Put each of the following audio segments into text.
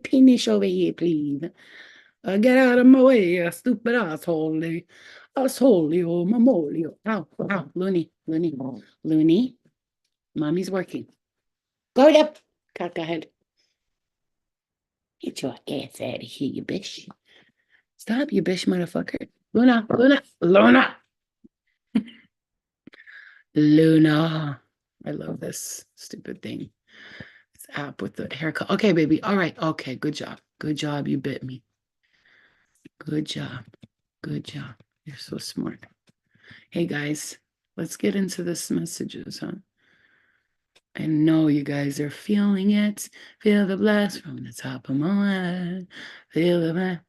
penis over here, please. Get out of my way, you stupid asshole. Asshole, you mamolio. Ow, ow, Looney. Mommy's working. Go up. Cock ahead. Get your ass out of here, you bitch. Stop, you bitch, motherfucker. Luna. Luna. I love this stupid thing. This app with the haircut. Okay, baby. All right. Okay, good job. Good job. You bit me. Good job. Good job. You're so smart. Hey, guys, let's get into this messages, huh? I know you guys are feeling it. Feel the blast from the top of my head. Feel the blast.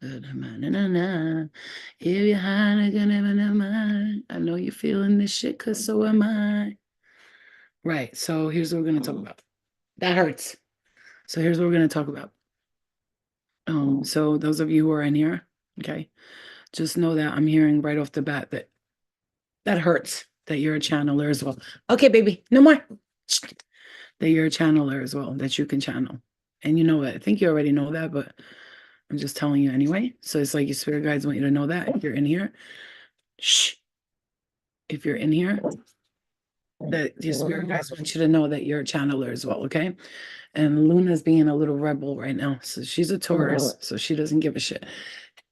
If you're high, I can never know mine. I know you're feeling this shit, because so am I. Right. So here's what we're going to talk about. That hurts. So here's what we're going to talk about. So those of you who are in here, okay, just know that I'm hearing right off the bat that that hurts, that you're a channeler as well. Okay, baby, no more. That you're a channeler as well, that you can channel. And you know what? I think you already know that, but I'm just telling you anyway. So it's like your spirit guides want you to know that if you're in here. Shh. If you're in here, that your spirit guides want you to know that you're a channeler as well, okay? And Luna's being a little rebel right now. So she's a Taurus, so she doesn't give a shit.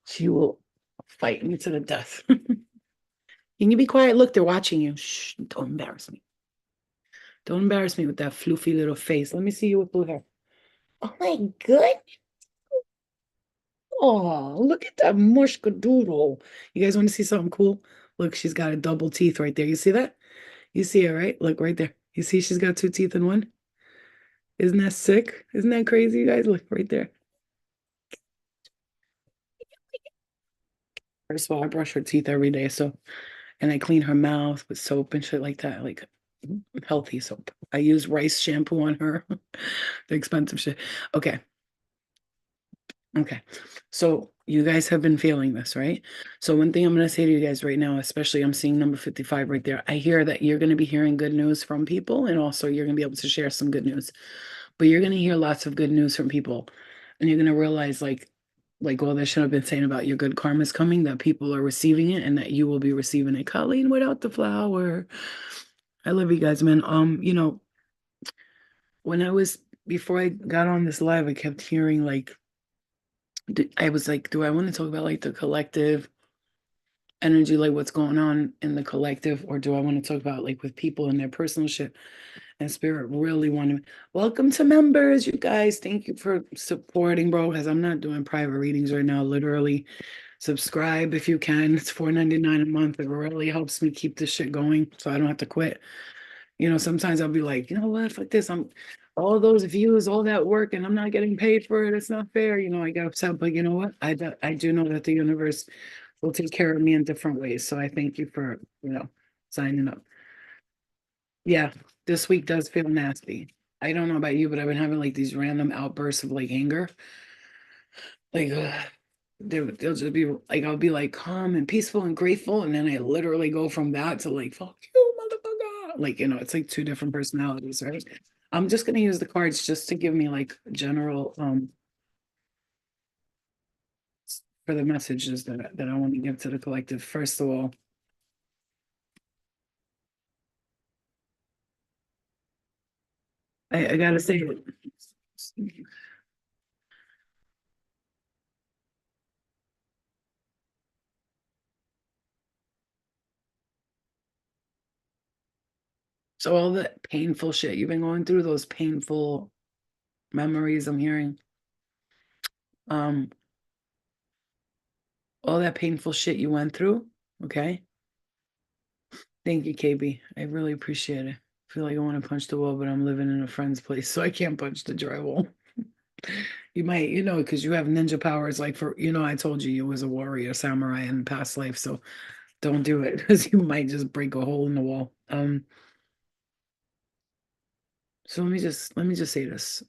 She will fight me to the death. Can you be quiet? Look, they're watching you. Shh, don't embarrass me. Don't embarrass me with that floofy little face. Let me see you with blue hair. Oh my goodness. Oh, look at that mushkadoodle. You guys want to see something cool? Look, she's got a double teeth right there. You see that? You see it, right? Look right there. You see she's got two teeth in one? Isn't that sick? Isn't that crazy, you guys? Look right there. First of all, I brush her teeth every day, so and I clean her mouth with soap and shit like that, like healthy soap. I use rice shampoo on her, the expensive shit. Okay. Okay. So you guys have been feeling this, right? So one thing I'm going to say to you guys right now, especially I'm seeing number 55 right there. I hear that you're going to be hearing good news from people, and also you're going to be able to share some good news. But you're going to hear lots of good news from people, and you're going to realize like all that should have been saying about your good karma is coming, that people are receiving it and that you will be receiving it. Colleen without the flower. I love you guys, man. When I was before I got on this live, I kept hearing like I was like, do I want to talk about like the collective energy, like what's going on in the collective, or do I want to talk about like with people and their personal shit? And spirit really wanted. Welcome to members, you guys. Thank you for supporting, bro. Because I'm not doing private readings right now. Literally, subscribe if you can. It's $4.99 a month. It really helps me keep this shit going, so I don't have to quit. You know, sometimes I'll be like, you know what, fuck this. I'm all those views, all that work, and I'm not getting paid for it. It's not fair. You know, I get upset, but you know what? I do know that the universe will take care of me in different ways. So I thank you for, signing up. Yeah, this week does feel nasty. I don't know about you, but I've been having like these random outbursts of like anger. Like they'll just be like I'll be like calm and peaceful and grateful, and then I literally go from that to like fuck you, motherfucker. Like, it's like two different personalities, right? I'm just gonna use the cards just to give me like general for the messages that I want to give to the collective. First of all, I gotta say it. So all the painful shit you've been going through, those painful memories I'm hearing, um, all that painful shit you went through, okay? Thank you, KB. I really appreciate it. I feel like I want to punch the wall, but I'm living in a friend's place, so I can't punch the drywall. You might, because you have ninja powers. Like I told you you was a warrior samurai in past life, so don't do it because you might just break a hole in the wall. So let me just say this.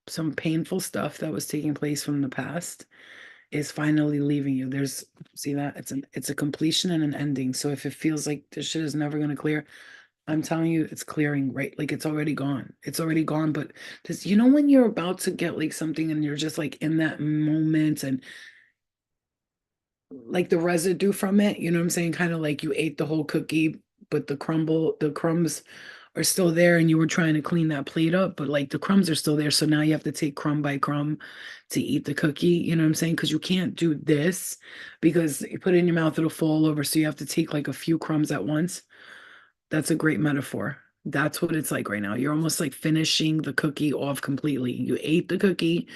Some painful stuff that was taking place from the past is finally leaving you. See that? It's a completion and an ending. So if it feels like this shit is never gonna clear, I'm telling you, it's clearing, right? Like it's already gone. It's already gone. But this, you know, when you're about to get like something and you're just like in that moment and like the residue from it, you know what I'm saying? Kind of like you ate the whole cookie, but the crumbs are still there and you were trying to clean that plate up, but like the crumbs are still there. So now you have to take crumb by crumb to eat the cookie, you know what I'm saying? Because you can't do this because you put it in your mouth, it'll fall over. So you have to take like a few crumbs at once. That's a great metaphor. That's what it's like right now. You're almost like finishing the cookie off completely. You ate the cookie,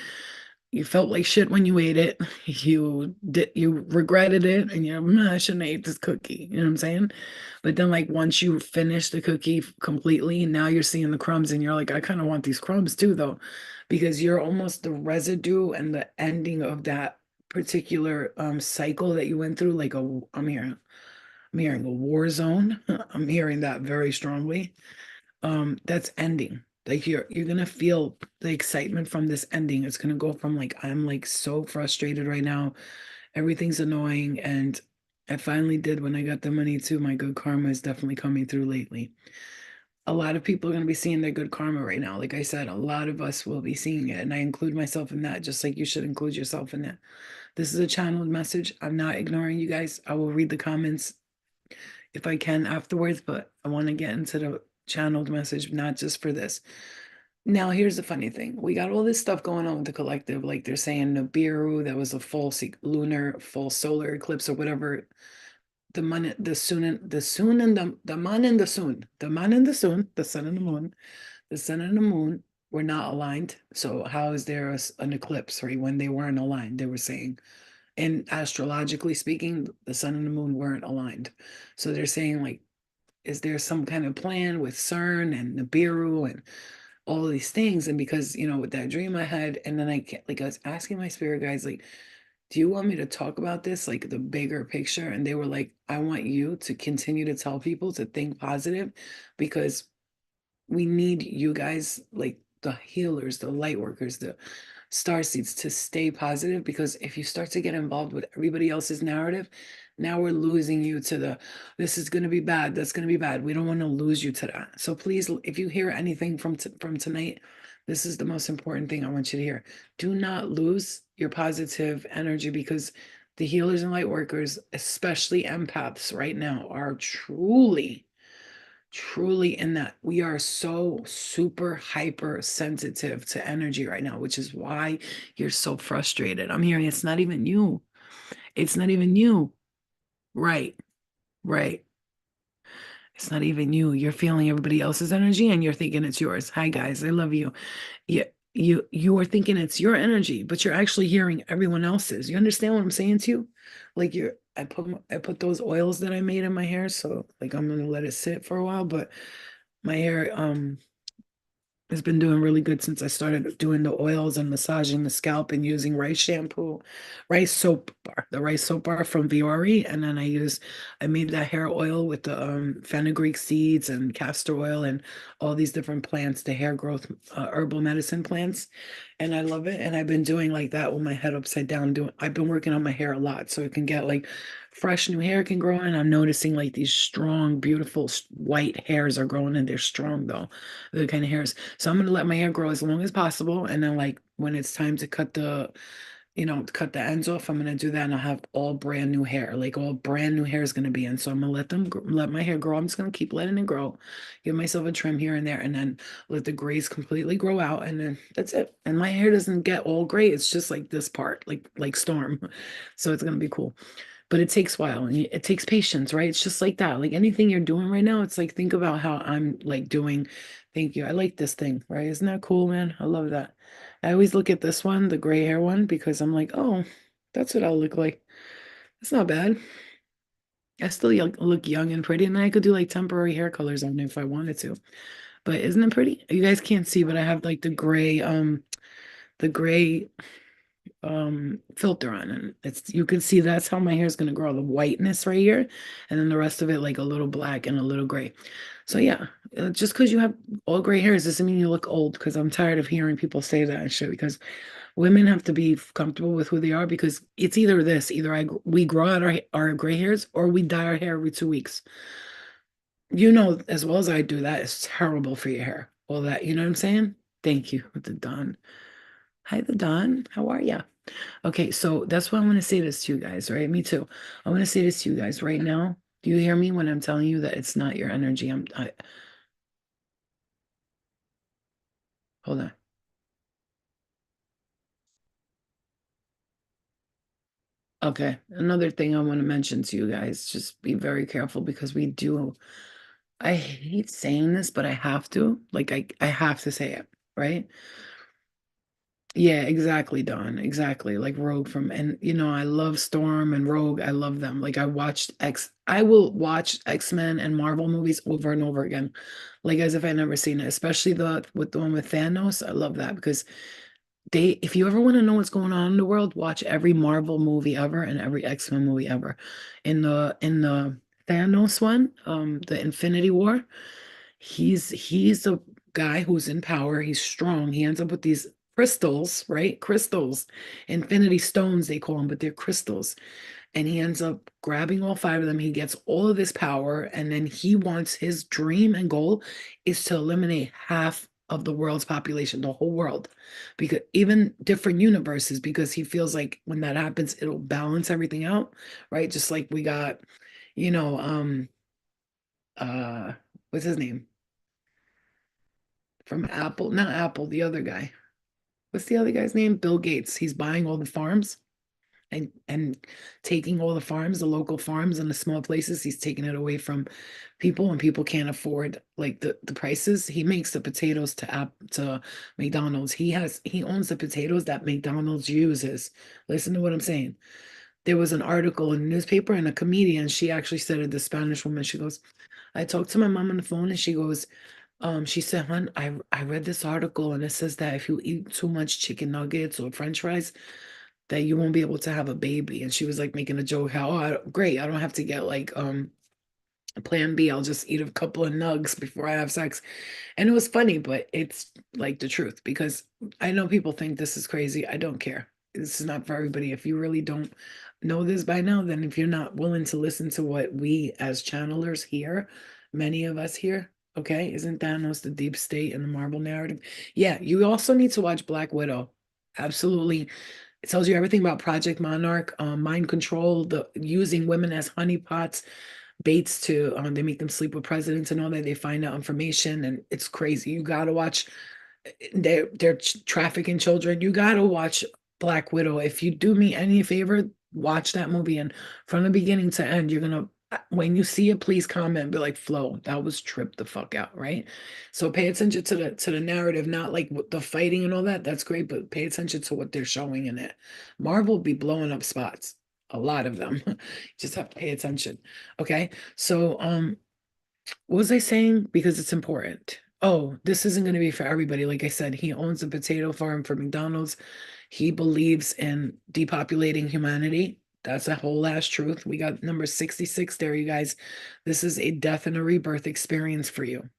you felt like shit when you ate it. You regretted it and you're, "Mm, I shouldn't have ate this cookie." You know what I'm saying? But then like once you finish the cookie completely, now you're seeing the crumbs and you're like, I kind of want these crumbs too, though, because you're almost the residue and the ending of that particular cycle that you went through. Like I'm hearing a war zone. I'm hearing that very strongly. That's ending. Like you're gonna feel the excitement from this ending. It's gonna go from like I'm like so frustrated right now. Everything's annoying, and I finally did when I got the money too. My good karma is definitely coming through lately. A lot of people are gonna be seeing their good karma right now. Like I said, a lot of us will be seeing it, and I include myself in that, just like you should include yourself in that. This is a channeled message. I'm not ignoring you guys. I will read the comments if I can afterwards, but I want to get into the channeled message, not just for this. Now, here's the funny thing. We got all this stuff going on with the collective. Like they're saying Nibiru, that was a false lunar, false solar eclipse or whatever. The soon and the man and the soon, the man and the soon, the sun and the sun and the moon were not aligned. So how is there an eclipse, right? When they weren't aligned, they were saying. And astrologically speaking, the sun and the moon weren't aligned. So they're saying, like, is there some kind of plan with CERN and Nibiru and all of these things? And because, you know, with that dream I had, and then I was asking my spirit guides, like, do you want me to talk about this, like the bigger picture? And they were like, I want you to continue to tell people to think positive because we need you guys, like the healers, the light workers, the star seeds, to stay positive. Because if you start to get involved with everybody else's narrative, now we're losing you to the this is going to be bad, that's going to be bad. We don't want to lose you to that. So please, if you hear anything from tonight, this is the most important thing I want you to hear. Do not lose your positive energy because the healers and light workers, especially empaths right now, are truly in that we are so super hyper sensitive to energy right now, which is why you're so frustrated. I'm hearing it's not even you. It's not even you. Right, right. It's not even you. You're feeling everybody else's energy and you're thinking it's yours. Hi guys, I love you. Yeah, you are thinking it's your energy, but you're actually hearing everyone else's. You understand what I'm saying to you? Like I put those oils that I made in my hair, so like I'm gonna let it sit for a while, but my hair has been doing really good since I started doing the oils and massaging the scalp and using rice shampoo, the rice soap bar from Viore. And then I made that hair oil with the fenugreek seeds and castor oil and all these different plants, the hair growth herbal medicine plants. And I love it. And I've been doing like that with my head upside down. I've been working on my hair a lot so it can get like fresh new hair can grow in. I'm noticing like these strong, beautiful white hairs are growing and they're strong though. The kind of hairs. So I'm gonna let my hair grow as long as possible. And then like when it's time to cut the ends off, I'm gonna do that and I'll have all brand new hair. Like all brand new hair is gonna be in. So I'm gonna let my hair grow. I'm just gonna keep letting it grow, give myself a trim here and there, and then let the grays completely grow out, and then that's it. And my hair doesn't get all gray. It's just like this part, like storm. So it's gonna be cool. But it takes a while and it takes patience, right? It's just like that. Like anything you're doing right now, it's like think about how I'm like doing. Thank you. I like this thing, right? Isn't that cool, man? I love that. I always look at this one, the gray hair one, because I'm like, oh, that's what I'll look like. It's not bad. I still look young and pretty, and I could do like temporary hair colors on it if I wanted to. But isn't it pretty? You guys can't see, but I have like the gray filter on, and it's you can see that's how my hair is going to grow, the whiteness right here, and then the rest of it like a little black and a little gray. So yeah, just because you have all gray hairs doesn't mean you look old, because I'm tired of hearing people say that and shit, because women have to be comfortable with who they are, because it's either this, either we grow out our gray hairs or we dye our hair every 2 weeks. You know as well as I do that is terrible for your hair. All that, you know what I'm saying? Thank you, the Don. Hi, the Don. How are ya? Okay, so that's why I'm gonna say this to you guys, right? Me too. I'm gonna say this to you guys right now. Do you hear me when I'm telling you that it's not your energy? Hold on. Okay, another thing I want to mention to you guys, just be very careful because we do, I hate saying this, but I have to. Like I have to say it, right? Yeah, exactly, Don. Exactly. Like Rogue from, and I love Storm and Rogue. I love them. Like I will watch X-Men and Marvel movies over and over again. Like as if I never seen it, especially the one with Thanos. I love that because if you ever want to know what's going on in the world, watch every Marvel movie ever and every X-Men movie ever. In the Thanos one, the Infinity War, he's a guy who's in power. He's strong. He ends up with these crystals, right? Crystals, Infinity Stones they call them, but they're crystals. And he ends up grabbing all five of them. He gets all of this power, and then he wants his dream and goal is to eliminate half of the world's population, the whole world, because even different universes, because he feels like when that happens, it'll balance everything out, right? Just like we got, you know, uh, what's his name from Apple? Not Apple, the other guy. What's the other guy's name? Bill Gates. He's buying all the farms and taking all the farms, the local farms and the small places, he's taking it away from people and people can't afford like the prices. He makes the potatoes to McDonald's. He owns the potatoes that McDonald's uses. Listen to what I'm saying. There was an article in the newspaper and a comedian, she actually said it, the Spanish woman, she goes, I talked to my mom on the phone and she goes, she said, hon, I read this article and it says that if you eat too much chicken nuggets or French fries, that you won't be able to have a baby. And she was like making a joke, how, great, I don't have to get like a plan B. I'll just eat a couple of nugs before I have sex. And it was funny, but it's like the truth because I know people think this is crazy. I don't care. This is not for everybody. If you really don't know this by now, then if you're not willing to listen to what we as channelers hear, many of us here, okay, isn't Thanos the deep state and the Marvel narrative? Yeah, you also need to watch Black Widow. Absolutely. It tells you everything about Project Monarch, mind control, the using women as honeypots, baits to they make them sleep with presidents and all that. They find out information, and it's crazy. You gotta watch. They're trafficking children. You gotta watch Black Widow. If you do me any favor, watch that movie, and from the beginning to end, you're gonna. When you see it, please comment. Be like, Flo, that was tripped the fuck out, right? So pay attention to the narrative, not like the fighting and all that. That's great, but pay attention to what they're showing in it. Marvel be blowing up spots, a lot of them. Just have to pay attention. Okay. So what was I saying? Because it's important. Oh, this isn't going to be for everybody. Like I said, he owns a potato farm for McDonald's. He believes in depopulating humanity. That's a whole ass truth. We got number 66 there, you guys. This is a death and a rebirth experience for you.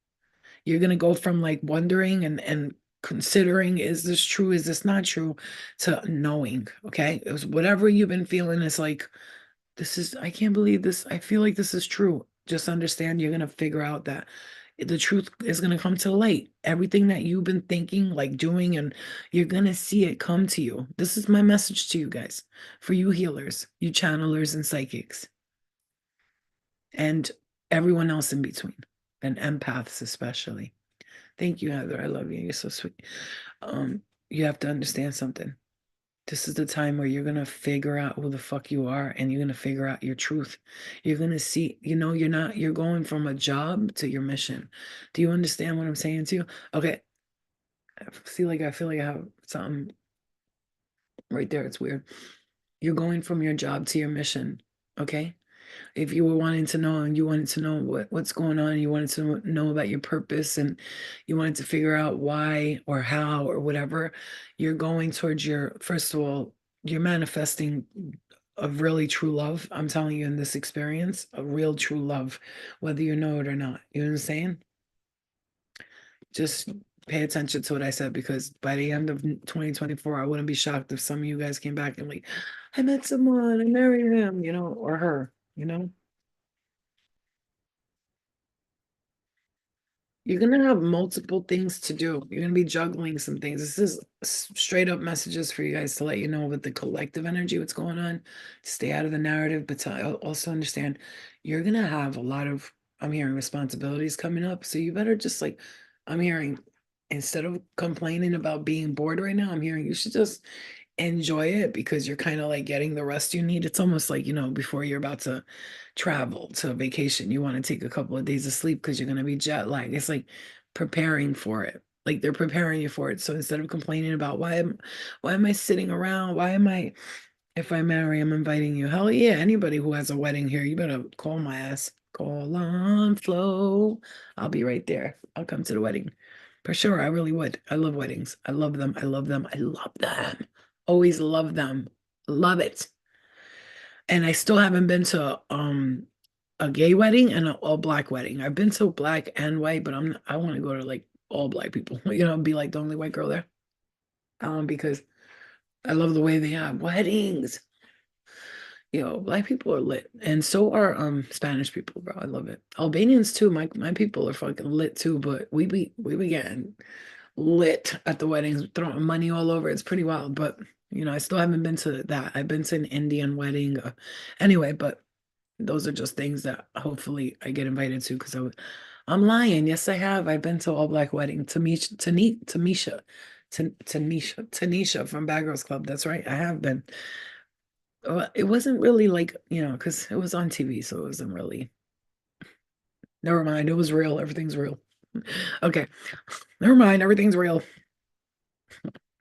You're going to go from like wondering and considering, is this true? Is this not true? To knowing. Okay. It was whatever you've been feeling is like, I can't believe this. I feel like this is true. Just understand you're going to figure out that the truth is going to come to light. Everything that you've been thinking, like doing, and you're going to see it come to you. This is my message to you guys, for you healers, you channelers and psychics, and everyone else in between, and empaths especially. Thank you, Heather. I love you. You're so sweet. You have to understand something. This is the time where you're gonna figure out who the fuck you are and you're gonna figure out your truth. You're gonna see, you're going from a job to your mission. Do you understand what I'm saying to you? Okay. I feel like I have something right there. It's weird. You're going from your job to your mission. Okay. If you were wanting to know and you wanted to know what's going on, you wanted to know about your purpose and you wanted to figure out why or how or whatever, you're going towards first of all, you're manifesting a really true love. I'm telling you in this experience, a real true love, whether you know it or not. You know what I'm saying? Just pay attention to what I said because by the end of 2024, I wouldn't be shocked if some of you guys came back and like, I met someone, I married him, or her. You're gonna have multiple things to do. You're gonna be juggling some things. This is straight up messages for you guys to let you know with the collective energy, what's going on. Stay out of the narrative, but to also understand you're gonna have a lot of, I'm hearing, responsibilities coming up. So you better just like, I'm hearing, instead of complaining about being bored right now, I'm hearing you should just enjoy it because you're kind of like getting the rest you need. It's almost like, before you're about to travel to a vacation, you want to take a couple of days of sleep because you're going to be jet lagged. It's like preparing for it. Like they're preparing you for it. So instead of complaining about why am I sitting around? Why am I If I marry, I'm inviting you. Hell yeah, anybody who has a wedding here, you better call my ass. Call on Flo. I'll be right there. I'll come to the wedding. For sure, I really would. I love weddings. I love them. I love them. I love them. Always love them. Love it. And I still haven't been to a gay wedding and an all black wedding. I've been to black and white, but I want to go to like all black people, be like the only white girl there. Because I love the way they have weddings. Black people are lit, and so are Spanish people, bro. I love it. Albanians too. My people are fucking lit too, but we be getting lit at the weddings, throwing money all over. It's pretty wild, but I still haven't been to that. I've been to an Indian wedding, anyway, but those are just things that hopefully I get invited to because I'm lying. Yes, I have. I've been to all black wedding. Tanisha from Bad Girls Club. That's right. I have been. It wasn't really like, because it was on TV, so it wasn't really. Never mind. It was real. Everything's real. Okay. Never mind. Everything's real.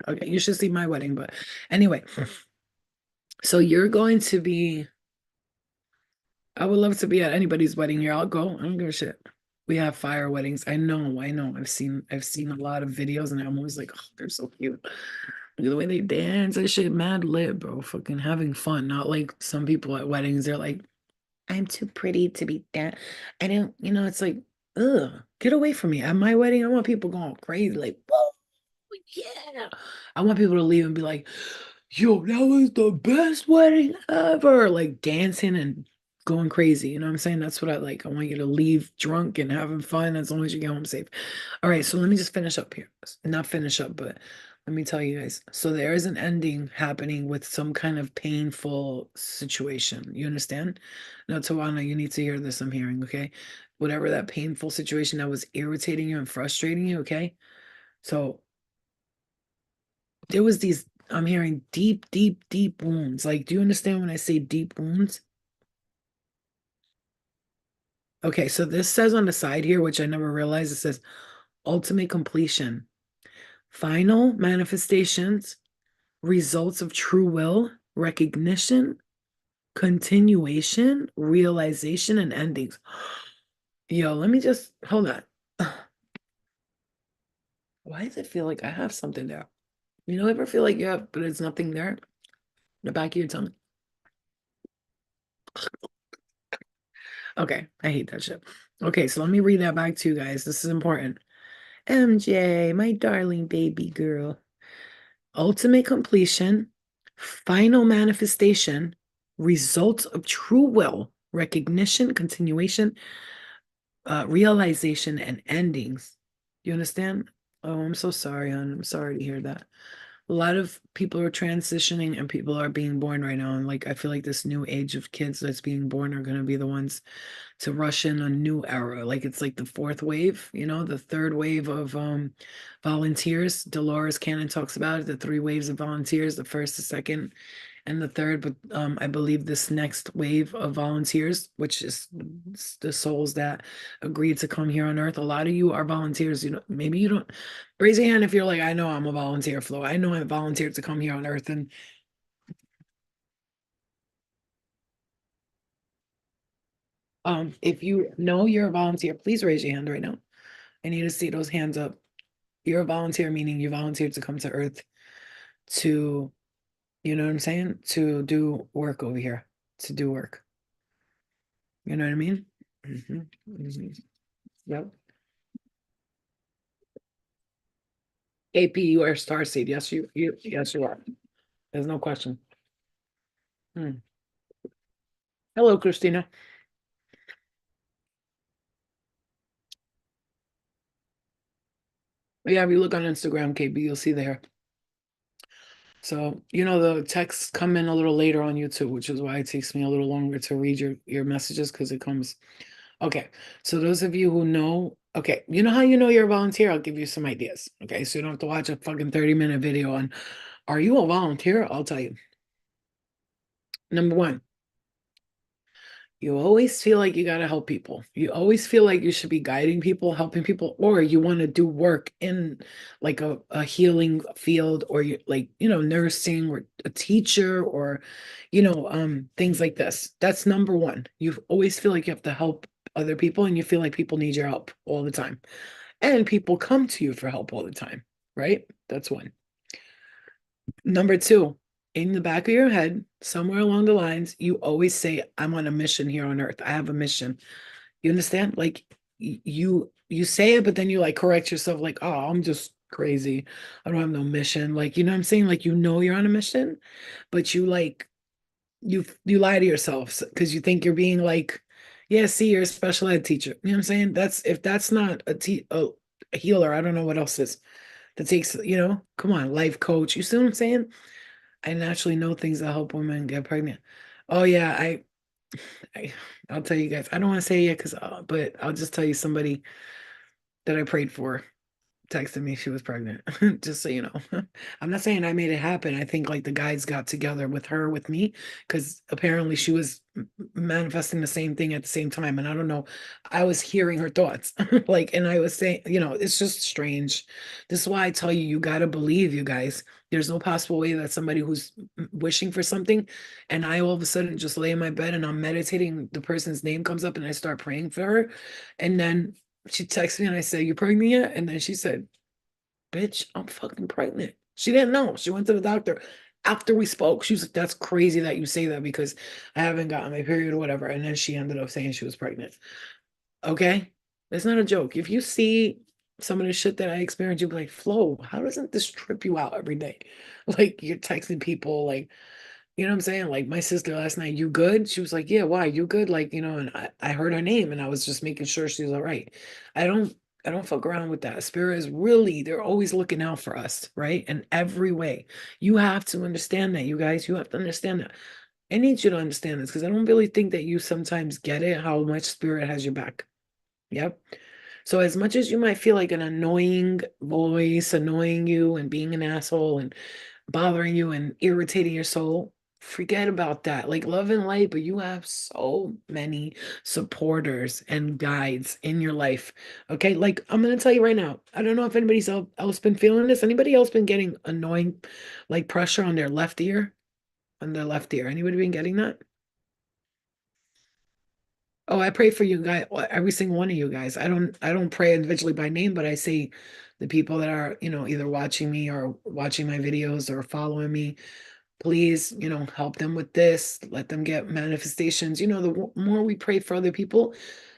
Okay. You should see my wedding. But anyway, so you're going to be, I would love to be at anybody's wedding here. I'll go. I don't give a shit. We have fire weddings. I know. I know. I've seen a lot of videos and I'm always like, oh, they're so cute. Look at the way they dance. That shit mad lit, bro. Fucking having fun. Not like some people at weddings. They're like, I'm too pretty to be that. I don't, it's like, ugh, get away from me. At my wedding, I want people going crazy, like, whoa, yeah. I want people to leave and be like, yo, that was the best wedding ever. Like dancing and going crazy. You know what I'm saying? That's what I like. I want you to leave drunk and having fun as long as you get home safe. All right, so let me just finish up here. Not finish up, but let me tell you guys. So there is an ending happening with some kind of painful situation. You understand? Now, Tawana, you need to hear this. I'm hearing, okay? Whatever that painful situation that was irritating you and frustrating you, okay? So there was these, I'm hearing deep, deep, deep wounds. Like, do you understand when I say deep wounds? Okay, so this says on the side here, which I never realized, it says ultimate completion, final manifestations, results of true will, recognition, continuation, realization, and endings. Yo, let me just hold on. Why does it feel like I have something there? Ever feel like you have, but it's nothing there? The back of your tongue. Okay, I hate that shit. Okay, so let me read that back to you guys. This is important. MJ, my darling baby girl. Ultimate completion, final manifestation, results of true will, recognition, continuation, realization, and endings. You understand? Oh, I'm so sorry, hon. I'm sorry to hear that. A lot of people are transitioning and people are being born right now. And like, I feel like this new age of kids that's being born are going to be the ones to rush in a new era. Like it's like the fourth wave, the third wave of volunteers. Dolores Cannon talks about it, the three waves of volunteers, the first, the second, and the third. But I believe this next wave of volunteers, which is the souls that agreed to come here on Earth. A lot of you are volunteers. Maybe you don't raise your hand if you're like, I know I'm a volunteer, Flo. I know I volunteered to come here on Earth. And if you know you're a volunteer, please raise your hand right now. I need to see those hands up. You're a volunteer, meaning you volunteered to come to Earth to, you know what I'm saying? To do work over here, to do work. You know what I mean? Yep. AP, you are a star seed. Yes, yes, you are. There's no question. Hmm. Hello, Christina. Yeah, if you look on Instagram, KB, you'll see there. So, the texts come in a little later on YouTube, which is why it takes me a little longer to read your messages because it comes. Okay. So those of you who know, okay, you know how you know you're a volunteer? I'll give you some ideas. Okay. So you don't have to watch a fucking 30-minute video on are you a volunteer? I'll tell you. Number one, you always feel like you got to help people. You always feel like you should be guiding people, helping people, or you want to do work in like a healing field or you like, nursing or a teacher or, things like this. That's number one. You always feel like you have to help other people and you feel like people need your help all the time. And people come to you for help all the time, right? That's one. Number two, in the back of your head, somewhere along the lines, you always say, I'm on a mission here on earth. I have a mission. You understand? Like you say it, but then you like correct yourself, like, oh, I'm just crazy. I don't have no mission. Like, you know what I'm saying? Like, you're on a mission, but you like you lie to yourself because you think you're being like, yeah, see, you're a special ed teacher. You know what I'm saying? That's if that's not a healer, I don't know what else is. That takes, come on, life coach. You see what I'm saying? I naturally know things that help women get pregnant. Oh yeah, I I'll tell you guys. I don't want to say it because, but I'll just tell you somebody that I prayed for texted me she was pregnant. Just so you know. I'm not saying I made it happen. I think like the guides got together with her, with me, because apparently she was manifesting the same thing at the same time. And I don't know, I was hearing her thoughts. Like, and I was saying, it's just strange. This is why I tell you, you got to believe, you guys. There's no possible way that somebody who's wishing for something and I all of a sudden just lay in my bed and I'm meditating, the person's name comes up and I start praying for her. And then she texted me and I said, "You pregnant yet?" And then she said, "Bitch, I'm fucking pregnant." She didn't know. She went to the doctor after we spoke. She was like, "That's crazy that you say that because I haven't gotten my period or whatever." And then she ended up saying she was pregnant. Okay? It's not a joke. If you see some of the shit that I experienced, you'll be like, Flo, how doesn't this trip you out every day? Like you're texting people like, you know what I'm saying? Like my sister last night, you good? She was like, yeah, why? You good? Like, and I heard her name and I was just making sure she was all right. I don't I don't fuck around with that. Spirit is really, they're always looking out for us, right? In every way. You have to understand that, you guys. You have to understand that. I need you to understand this because I don't really think that you sometimes get it, how much spirit has your back. Yep. So as much as you might feel like an annoying voice, annoying you and being an asshole and bothering you and irritating your soul, forget about that. Like love and light, but you have so many supporters and guides in your life. Okay, like I'm gonna tell you right now. I don't know if anybody's else been feeling this. Anybody else been getting annoying, like pressure on their left ear? On their left ear. Anybody been getting that? Oh, I pray for you guys, every single one of you guys. I don't pray individually by name, but I say the people that are, either watching me or watching my videos or following me, please, help them with this, let them get manifestations. The more we pray for other people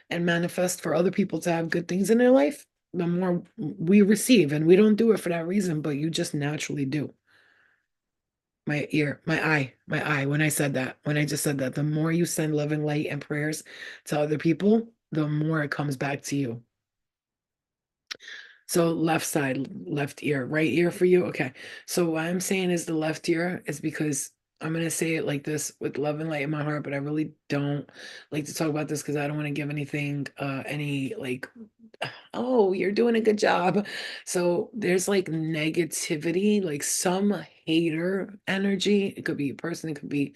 and manifest for other people to have good things in their life, the more we receive. And we don't do it for that reason, but you just naturally do. My ear, my eye, when I just said that, the more you send love and light and prayers to other people, the more it comes back to you. So left side, left ear, right ear for you. Okay. So what I'm saying is the left ear is because I'm gonna say it like this with love and light in my heart, but I really don't like to talk about this because I don't want to give anything any like, oh, you're doing a good job. So there's like negativity, like some hater energy. It could be a person, it could be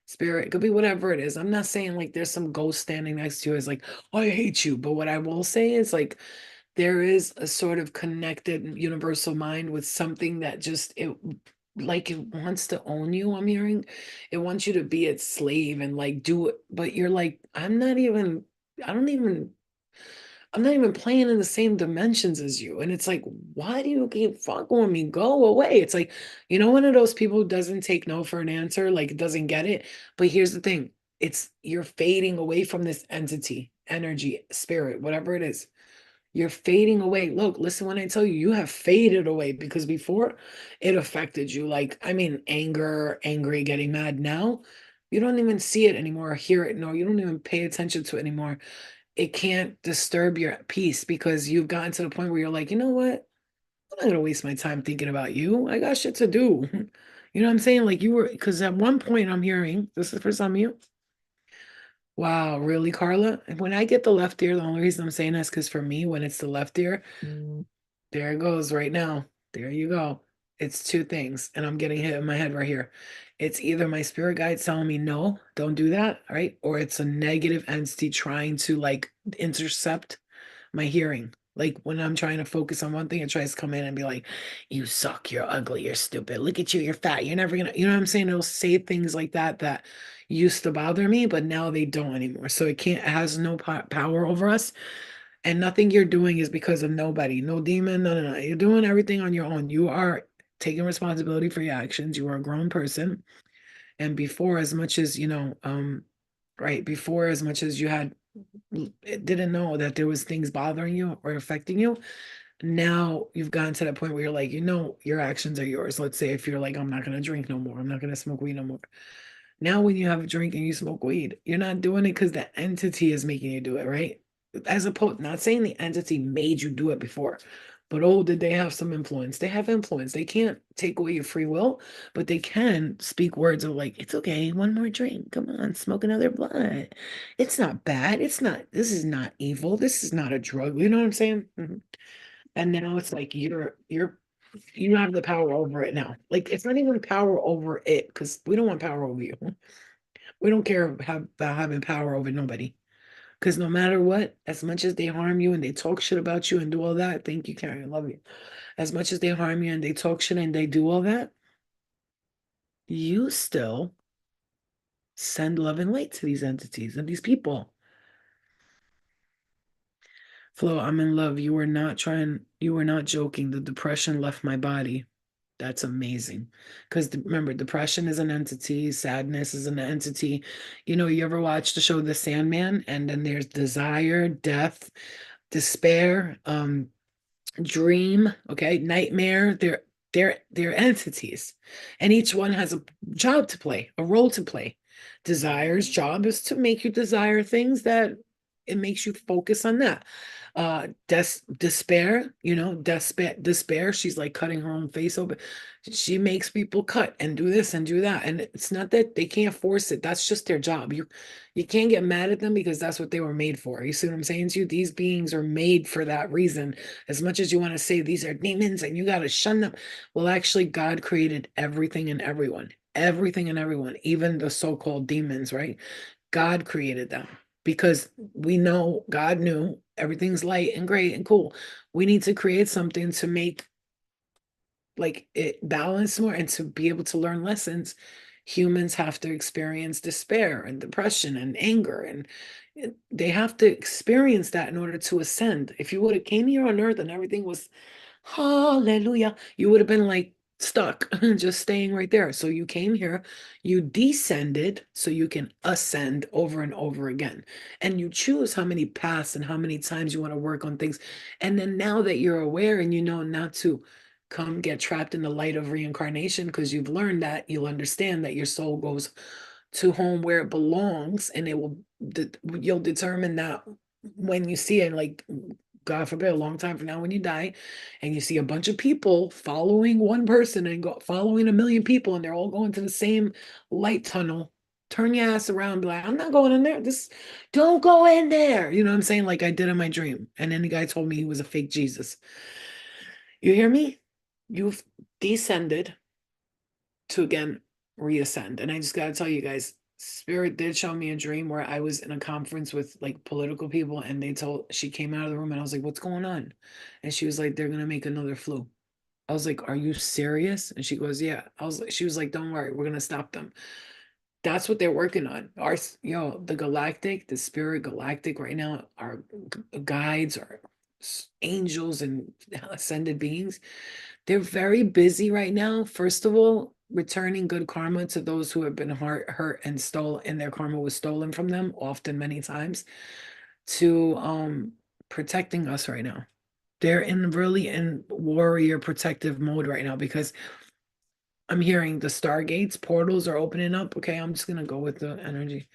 spirit, it could be whatever it is. I'm not saying like there's some ghost standing next to you is like, oh, I hate you. But what I will say is like there is a sort of connected universal mind with something that just it like it wants to own you. I'm hearing it wants you to be its slave and like do it, but you're like, I don't even I'm not even playing in the same dimensions as you. And it's like, why do you keep fucking with me? Go away. It's like, one of those people who doesn't take no for an answer, like doesn't get it. But here's the thing, it's you're fading away from this entity, energy, spirit, whatever it is. You're fading away. Look, listen when I tell you, you have faded away because before it affected you. Like, I mean, anger, angry, getting mad. Now, you don't even see it anymore, or hear it. No, you don't even pay attention to it anymore. It can't disturb your peace because you've gotten to the point where you're like, you know what? I'm not gonna waste my time thinking about you. I got shit to do. You know what I'm saying? Like you were, because at one point I'm hearing, this is for some of you. Wow, really, Carla? And when I get the left ear, the only reason I'm saying that's because for me, when it's the left ear, there it goes right now. There you go. It's two things, and I'm getting hit in my head right here. It's either my spirit guide telling me no, don't do that, right? Or it's a negative entity trying to like intercept my hearing. Like when I'm trying to focus on one thing, it tries to come in and be like, you suck, you're ugly, you're stupid, look at you, you're fat, you're never gonna, you know what I'm saying? It'll say things like that that used to bother me, but now they don't anymore. So it has no power over us. And nothing you're doing is because of nobody, no demon, no, no, no. You're doing everything on your own. You are taking responsibility for your actions. You are a grown person. And before, as much as, right, before, as much as you had didn't know that there was things bothering you or affecting you, now you've gotten to that point where you're like, your actions are yours. Let's say if you're like, I'm not going to drink no more, I'm not going to smoke weed no more. Now when you have a drink and you smoke weed, you're not doing it because the entity is making you do it, right? As opposed, not saying the entity made you do it before, but oh, did they have some influence? They have influence. They can't take away your free will, but they can speak words of like, it's okay, one more drink. Come on, smoke another blunt. It's not bad. It's not, this is not evil. This is not a drug. You know what I'm saying? Mhm. And now it's like you have the power over it now. Like it's not even power over it because we don't want power over you. We don't care about having power over nobody. Because no matter what, as much as they harm you and they talk shit about you and do all that, thank you, Karen, I love you. As much as they harm you and they talk shit and they do all that, you still send love and light to these entities and these people. Flo, I'm in love. You were not joking. The depression left my body. That's amazing. Because remember, depression is an entity, sadness is an entity. You ever watch the show The Sandman? And then there's desire, death, despair, dream, okay, nightmare. They're entities. And each one has a job to play, a role to play. Desire's job is to make you desire things that it makes you focus on that. Despair, despair, she's like cutting her own face open. She makes people cut and do this and do that. And it's not that they can't force it. That's just their job. You can't get mad at them because that's what they were made for. You see what I'm saying to you? These beings are made for that reason. As much as you want to say these are demons and you got to shun them. Well, actually, God created everything and everyone, even the so-called demons, right? God created them because we know God knew everything's light and great and cool. We need to create something to make like it balance more and to be able to learn lessons. Humans have to experience despair and depression and anger, and they have to experience that in order to ascend. If you would have came here on earth and everything was hallelujah, you would have been like stuck, just staying right there. So you came here, you descended so you can ascend over and over again. And you choose how many paths and how many times you want to work on things. And then now that you're aware and you know not to come get trapped in the light of reincarnation because you've learned that, you'll understand that your soul goes to home where it belongs, and you'll determine that when you see it, like God forbid, a long time from now when you die, and you see a bunch of people following one person and following a million people, and they're all going to the same light tunnel. Turn your ass around, and be like, I'm not going in there. Don't go in there. You know what I'm saying? Like I did in my dream. And then the guy told me he was a fake Jesus. You hear me? You've descended to again reascend. And I just got to tell you guys, Spirit did show me a dream where I was in a conference with like political people, and she came out of the room and I was like, what's going on? And she was like, they're going to make another flu. I was like, are you serious? And she goes, yeah. She was like, don't worry, we're going to stop them. That's what they're working on. The spirit galactic right now, our guides, our angels and ascended beings, they're very busy right now. First of all, returning good karma to those who have been hurt and stolen, and their karma was stolen from them, often many times, to protecting us right now. They're really in warrior protective mode right now because I'm hearing the stargates, portals are opening up. Okay, I'm just gonna go with the energy.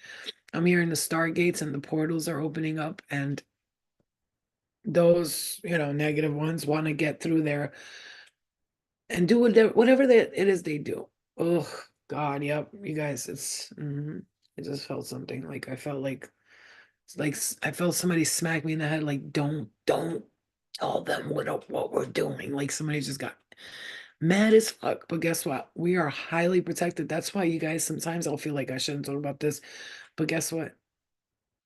I'm hearing the stargates and the portals are opening up, and those, negative ones want to get through there and do whatever it is they do. Oh God, yep, you guys, I just felt something. Like I felt like I felt somebody smack me in the head. Like don't tell them what we're doing. Like somebody just got mad as fuck. But guess what? We are highly protected. That's why you guys sometimes I'll feel like I shouldn't talk about this. But guess what?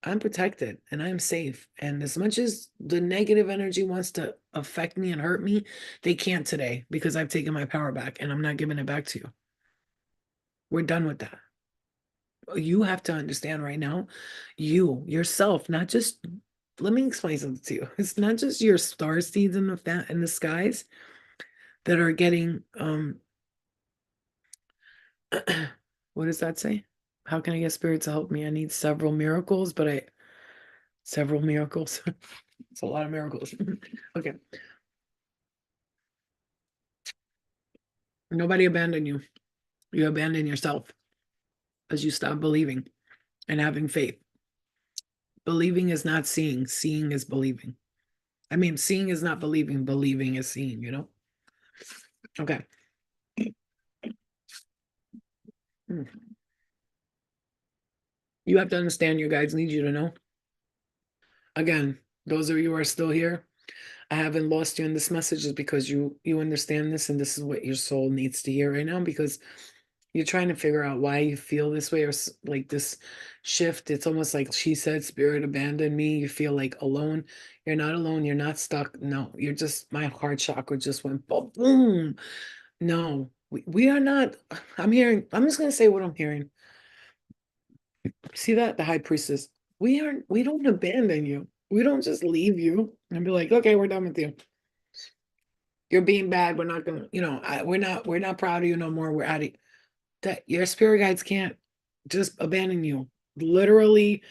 I'm protected and I'm safe. And as much as the negative energy wants to affect me and hurt me, they can't today because I've taken my power back and I'm not giving it back to you. We're done with that. You have to understand right now, you yourself, not just let me explain something to you. It's not just your star seeds in the skies that are getting what does that say? How can I get spirit to help me? I need several miracles, but several miracles. It's a lot of miracles. Okay. Nobody abandoned you. You abandon yourself as you stop believing and having faith. Believing is not seeing. Seeing is believing. I mean, seeing is not believing. Believing is seeing. Okay. Mm. You have to understand your guides need you to know. Again, those of you who are still here, I haven't lost you in this message is because you understand this and this is what your soul needs to hear right now because you're trying to figure out why you feel this way or like this shift. It's almost like she said, spirit abandoned me. You feel like alone. You're not alone. You're not stuck. No, you're just, my heart chakra just went boom. No, we are not. I'm just going to say what I'm hearing. See that? The high priestess. We don't abandon you. We don't just leave you and be like, okay, we're done with you. You're being bad. We're not gonna, we're not proud of you no more. We're out of that. Your spirit guides can't just abandon you. Literally,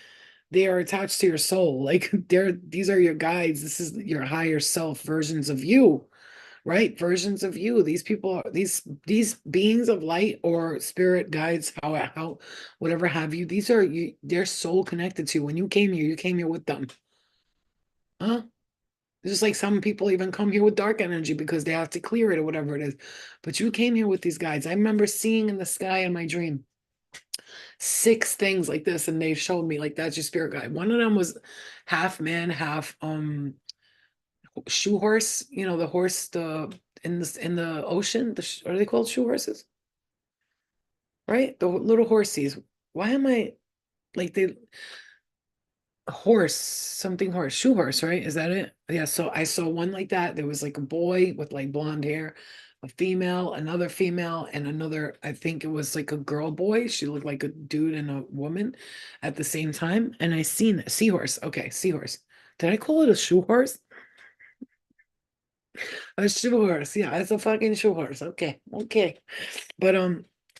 they are attached to your soul. Like these are your guides. This is your higher self versions of you, right? Versions of you. These people are these beings of light or spirit guides, how whatever have you. These are you. They're soul connected to you. When you came here with them. Huh? Just like some people even come here with dark energy because they have to clear it or whatever it is. But you came here with these guides. I remember seeing in the sky in my dream 6 things like this, and they showed me like that's your spirit guide. One of them was half man, half shoe horse. The horse in the ocean. Are they called shoe horses? Right? The little horsies. Why am I like they horse, something horse, shoe horse, right? Is that it? Yeah, so I saw one like that. There was like a boy with like blonde hair, a female, another female, and another, I think it was like a girl boy. She looked like a dude and a woman at the same time. And I seen a seahorse. Okay, seahorse. Did I call it a shoe horse? A shoe horse. Yeah, it's a fucking shoe horse. Okay, okay. But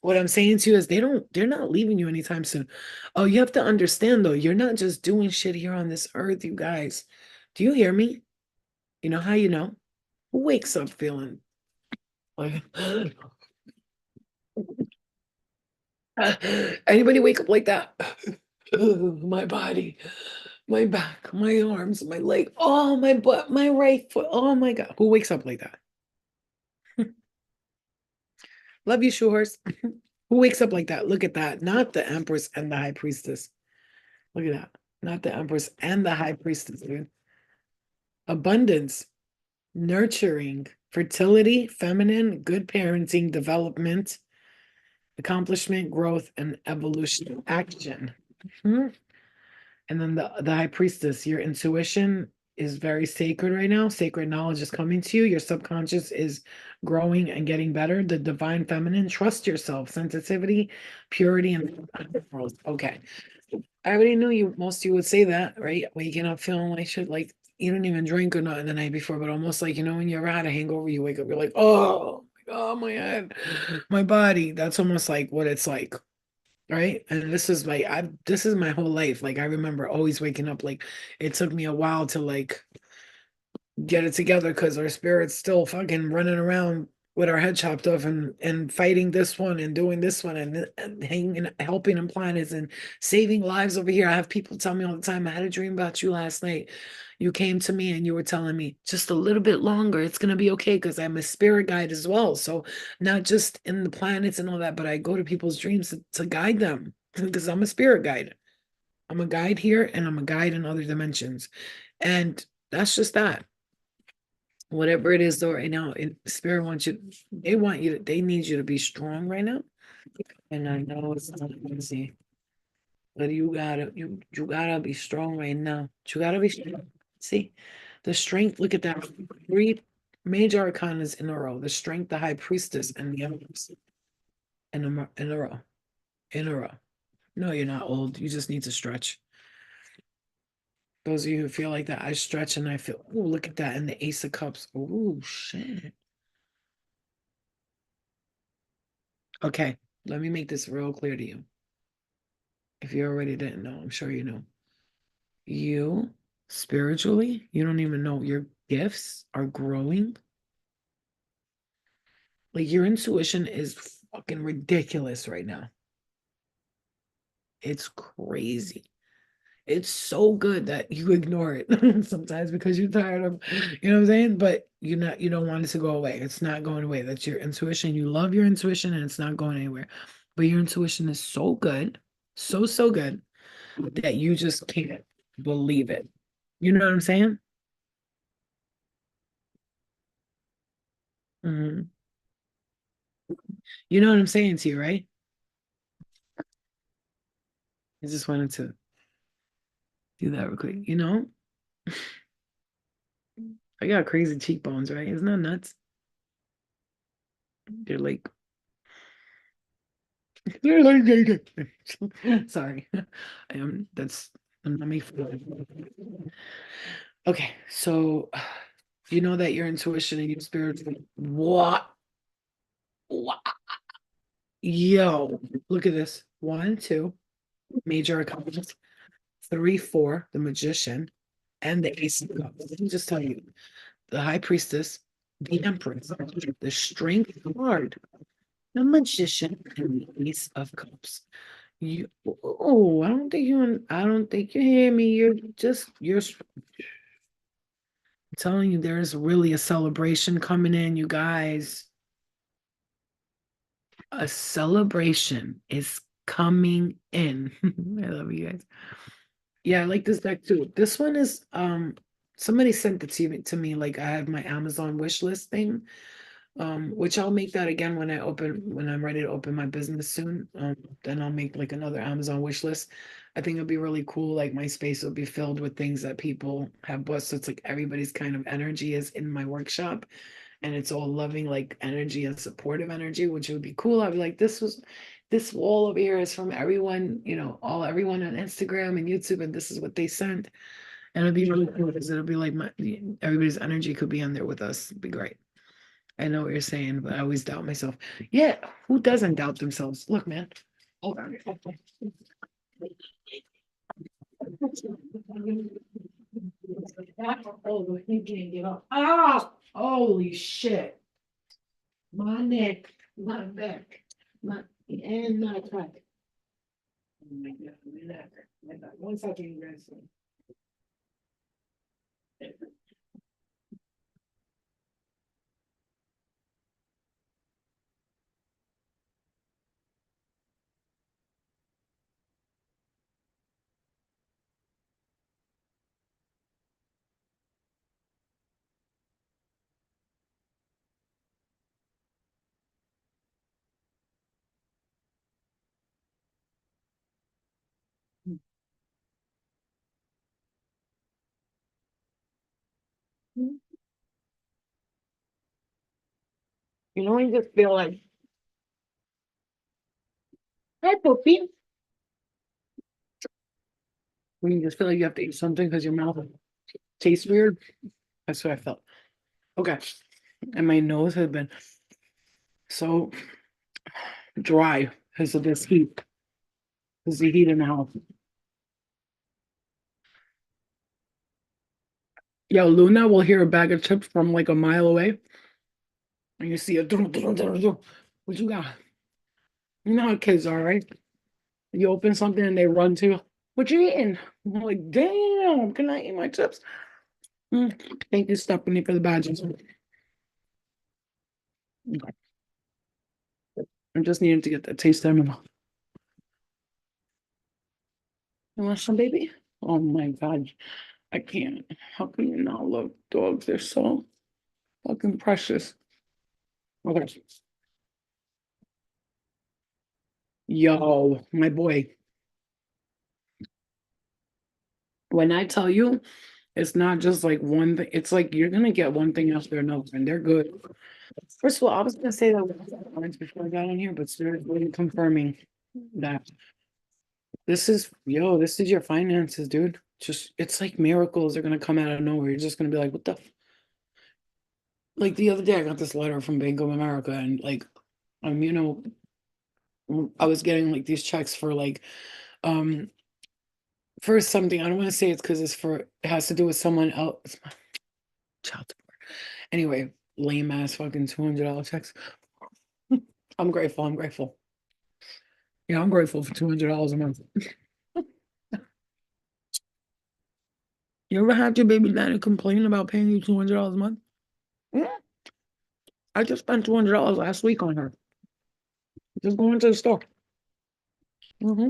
what I'm saying to you is they're not leaving you anytime soon. Oh, you have to understand though, you're not just doing shit here on this earth, you guys. Do you hear me? You know how you know? Who wakes up feeling like anybody wake up like that? My body, my back, my arms, my leg, oh my butt, my right foot. Oh my God. Who wakes up like that? Love you, Shores. Who wakes up like that? Look at that. Not the Empress and the High Priestess. Look at that. Not the Empress and the High Priestess, dude. Abundance, nurturing, fertility, feminine, good parenting, development, accomplishment, growth, and evolution, action. Mhm. And then the High Priestess, your intuition is very sacred right now. Sacred knowledge is coming to you. Your subconscious is growing and getting better. The divine feminine, trust yourself, sensitivity, purity, and okay. I already knew most of you would say that, right? Waking up feeling like shit, like you didn't even drink or nothing the night before, but almost like, when you ever had a hangover, you wake up, you're like, oh my God, my head, my body. That's almost like what it's like, right? And this is my whole life. Like I remember always waking up, like it took me a while to like get it together because our spirit's still fucking running around with our head chopped off and fighting this one and doing this one and hanging helping in planets and saving lives over here. I have people tell me all the time, I had a dream about you last night. You came to me and you were telling me just a little bit longer. It's gonna be okay because I'm a spirit guide as well. So not just in the planets and all that, but I go to people's dreams to guide them because I'm a spirit guide. I'm a guide here and I'm a guide in other dimensions. And that's just that. Whatever it is though right now, spirit wants you, they want you to, they need you to be strong right now. And I know it's not easy, but you gotta be strong right now. You gotta be strong. See, the strength, look at that. Three major arcanas in a row. The strength, the high priestess, and the empress in a row. In a row. No, you're not old. You just need to stretch. Those of you who feel like that, I stretch and I feel, oh, look at that. And the Ace of Cups. Oh, shit. Okay, let me make this real clear to you. If you already didn't know, I'm sure you know. You spiritually, you don't even know your gifts are growing. Like your intuition is fucking ridiculous right now. It's crazy. It's so good that you ignore it sometimes because you're tired of, you know what I'm saying? But you don't want it to go away. It's not going away. That's your intuition. You love your intuition and it's not going anywhere. But your intuition is so good, so good that you just can't believe it. You know what I'm saying? Mhm. You know what I'm saying to you, right? I just wanted to do that real quick. You know, I got crazy cheekbones, right? Isn't that nuts? They're like, they're like, sorry. I am, that's, I'm not making fun of it. Okay, so you know that your intuition and your spirit, what? What? Yo, look at this. One, two, major accomplishments. Three, four, the magician, and the ace of cups. Let me just tell you, the high priestess, the empress, the strength card, the magician, and the ace of cups. You, oh, I don't think you hear me. I'm telling you, there's really a celebration coming in, you guys. A celebration is coming in. I love you guys. Yeah, I like this deck too. This one is somebody sent it to me like I have my Amazon wish list thing. Which I'll make that again when I'm ready to open my business soon. Then I'll make like another Amazon wish list. I think it'll be really cool. Like my space will be filled with things that people have bought. So it's like everybody's kind of energy is in my workshop and it's all loving like energy and supportive energy, which would be cool. I'd be like, this wall over here is from everyone, everyone on Instagram and YouTube, and this is what they sent. And it'll be really cool because it'll be like everybody's energy could be on there with us. It'd be great. I know what you're saying, but I always doubt myself. Yeah, who doesn't doubt themselves? Look, man. Hold on. Oh, he can't get up. Ah, holy shit. My neck, my back, and my back. Oh my God, my neck, my back. One second, you guys. You know, you just feel like, hey, puppy. When you just feel like you have to eat something because your mouth tastes weird. That's what I felt. Okay. And my nose had been so dry because of this heat, because the heat in the house. Yo, Luna will hear a bag of chips from like a mile away and you see a dum, dum, dum, dum. What you got? You know how kids are, right? You open something and they run to you. What you eating? I'm like, damn, can I eat my chips? Mm, thank you, Stephanie, for the badges. I just needed to get that taste out of my mouth. You want some, baby? Oh my God. I can't. How can you not love dogs? They're so fucking precious. Okay. Yo, my boy. When I tell you, it's not just like one thing, it's like you're gonna get one thing after another, and they're good. First of all, I was gonna say that once before I got on here, but Spirit's really confirming that this is your finances, dude. Just it's like miracles are gonna come out of nowhere. You're just gonna be like, what the like the other day I got this letter from Bank of America and like you know, I was getting like these checks for like um for something. I don't want to say it's because it's for it has to do with someone else. Child support. Anyway, lame ass fucking $200 checks. I'm grateful. I'm grateful. Yeah, I'm grateful for $200 a month. You ever had your baby daddy complain about paying you $200 a month? Yeah. I just spent $200 last week on her. Just going to the store. Hmm.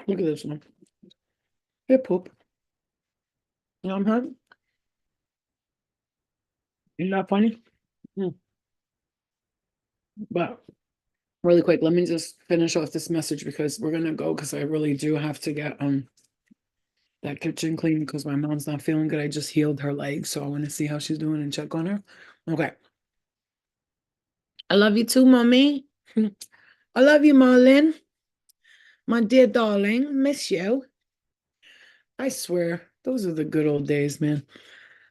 Look at this one. Here, poop. You know what I'm having? Isn't that funny? Mm. But really quick, let me just finish off this message because we're gonna go because I really do have to get that kitchen clean because my mom's not feeling good. I just healed her leg, so I want to see how she's doing and check on her. Okay. I love you too, mommy. I love you, Marlon. My dear darling. Miss you. I swear, those are the good old days, man.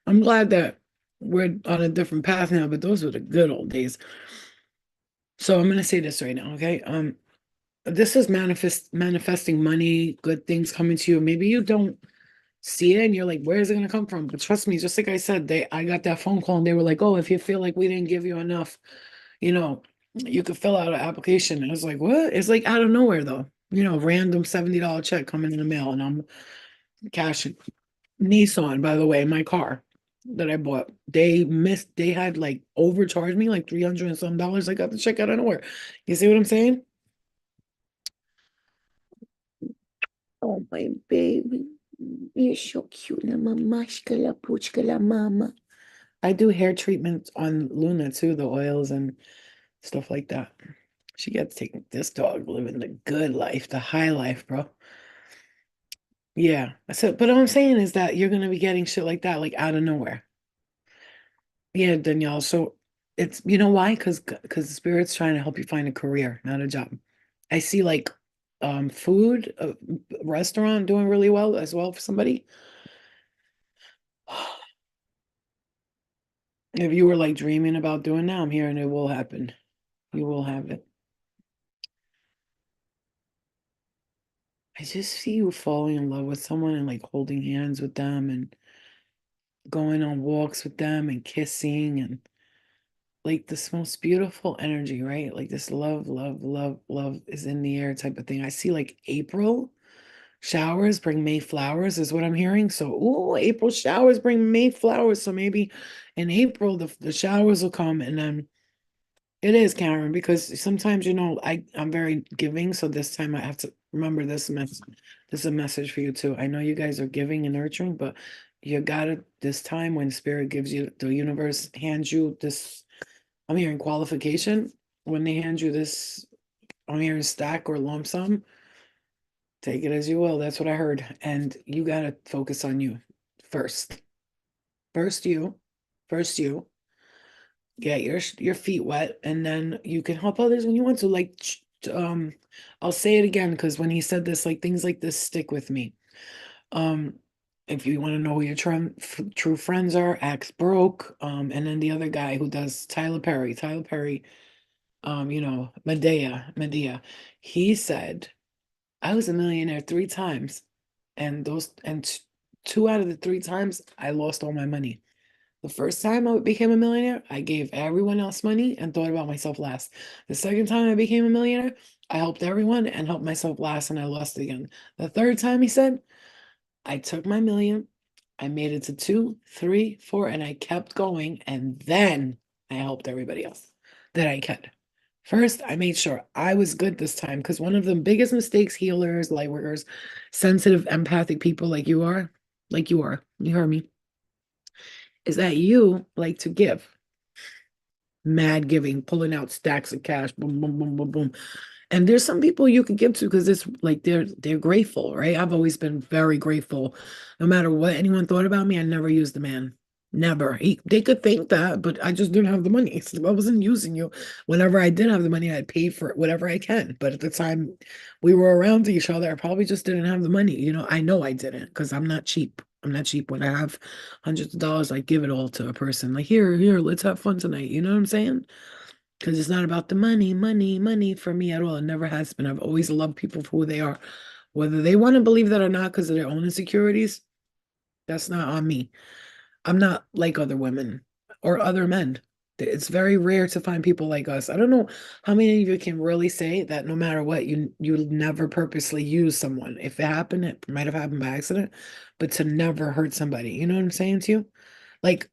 I'm glad that we're on a different path now, but those were the good old days. So I'm gonna say this right now, okay? This is manifesting money, good things coming to you. Maybe you don't see it and you're like, where is it gonna come from? But trust me, just like I said, I got that phone call and they were like, oh, if you feel like we didn't give you enough, you know, you could fill out an application. And I was like, what? It's like out of nowhere though. Random $70 check coming in the mail and I'm cashing. Nissan, by the way, my car that I bought, they had like overcharged me like 300 and some dollars. I got the check out of nowhere. You see what I'm saying? Oh, my baby. You're so cute, la mamashka, la puchka, la mama. I do hair treatments on Luna too, the oils and stuff like that. She gets taking this dog living the good life, the high life, bro. Yeah. So, but what I'm saying is that you're gonna be getting shit like that, like out of nowhere. Yeah, Danielle. So it's why? Because the spirit's trying to help you find a career, not a job. I see like food, restaurant doing really well as well for somebody. If you were like dreaming about doing that, I'm here and it will happen. You will have it. I just see you falling in love with someone and like holding hands with them and going on walks with them and kissing and like this most beautiful energy, right? Like this love, love, love, love is in the air type of thing. I see like April showers bring May flowers, is what I'm hearing. So, April showers bring May flowers. So maybe in April the showers will come and then it is, Karen, because sometimes I'm very giving, so this time I have to remember this is a message for you too. I know you guys are giving and nurturing, but you gotta this time when spirit gives you the universe hands you this, I'm hearing qualification. When they hand you this, I'm hearing stack or lump sum, take it as you will. That's what I heard. And you gotta focus on you first. First you, first you get your feet wet and then you can help others when you want to um I'll say it again because when he said this, like things like this stick with me. um if you want to know who your true friends are, ask Broke, and then the other guy who does Tyler Perry, Medea, he said I was a millionaire 3 times and two out of the 3 times I lost all my money. The first time I became a millionaire, I gave everyone else money and thought about myself last. The second time I became a millionaire, I helped everyone and helped myself last, and I lost again. The third time, he said, I took my million, I made it to two, three, four, and I kept going. And then I helped everybody else that I could. First, I made sure I was good this time because one of the biggest mistakes healers, light workers, sensitive, empathic people like you are, you heard me, is that you like to give. Mad giving, pulling out stacks of cash, boom, boom, boom, boom, boom. And there's some people you could give to because it's like they're grateful, right? I've always been very grateful. No matter what anyone thought about me, I never used the man. Never. They could think that, but I just didn't have the money. So I wasn't using you. Whenever I did have the money, I'd pay for whatever I can. But at the time we were around each other, I probably just didn't have the money. I know I didn't because I'm not cheap. I'm not cheap. When I have hundreds of dollars, I give it all to a person. Like, here, let's have fun tonight. You know what I'm saying? Because it's not about the money, money, money for me at all. It never has been. I've always loved people for who they are. Whether they want to believe that or not because of their own insecurities, that's not on me. I'm not like other women or other men. It's very rare to find people like us. I don't know how many of you can really say that no matter what, you never purposely use someone. If it happened, it might have happened by accident, but to never hurt somebody. You know what I'm saying to you? Like,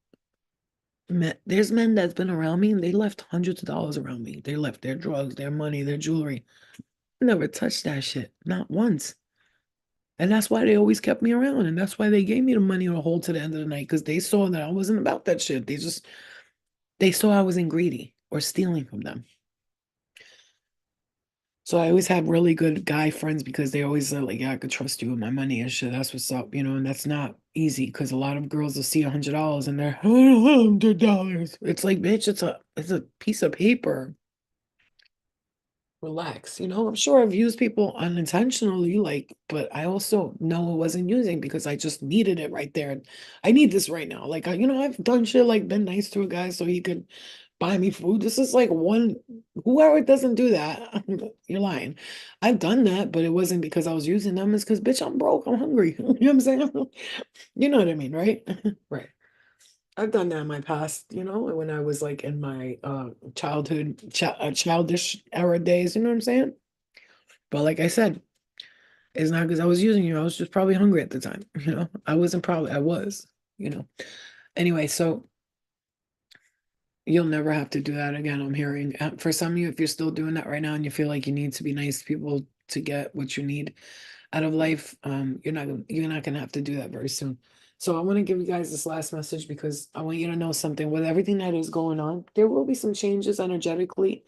there's men that's been around me and they left hundreds of dollars around me. They left their drugs, their money, their jewelry. Never touched that shit, not once. And that's why they always kept me around. And that's why they gave me the money to hold to the end of the night because they saw that I wasn't about that shit. They saw I wasn't greedy or stealing from them. So I always had really good guy friends because they always said, like, yeah, I could trust you with my money and shit. That's what's up, and that's not easy because a lot of girls will see $100 and they're $100. It's like, bitch, it's a piece of paper. Relax. I'm sure I've used people unintentionally, like, but I also know I wasn't using because I just needed it right there. I need this right now. Like, I've done shit like been nice to a guy so he could buy me food. This is like whoever doesn't do that, you're lying. I've done that, but it wasn't because I was using them. It's because, bitch, I'm broke. I'm hungry. You know what I'm saying? You know what I mean, right? Right. I've done that in my past, when I was like in my childhood, childish era days, you know what I'm saying? But like I said, it's not because I was using you. I was just probably hungry at the time, I was, you know. Anyway, so you'll never have to do that again, I'm hearing. For some of you, if you're still doing that right now and you feel like you need to be nice to people to get what you need out of life, you're not gonna have to do that very soon. So I want to give you guys this last message because I want you to know something. With everything that is going on, there will be some changes energetically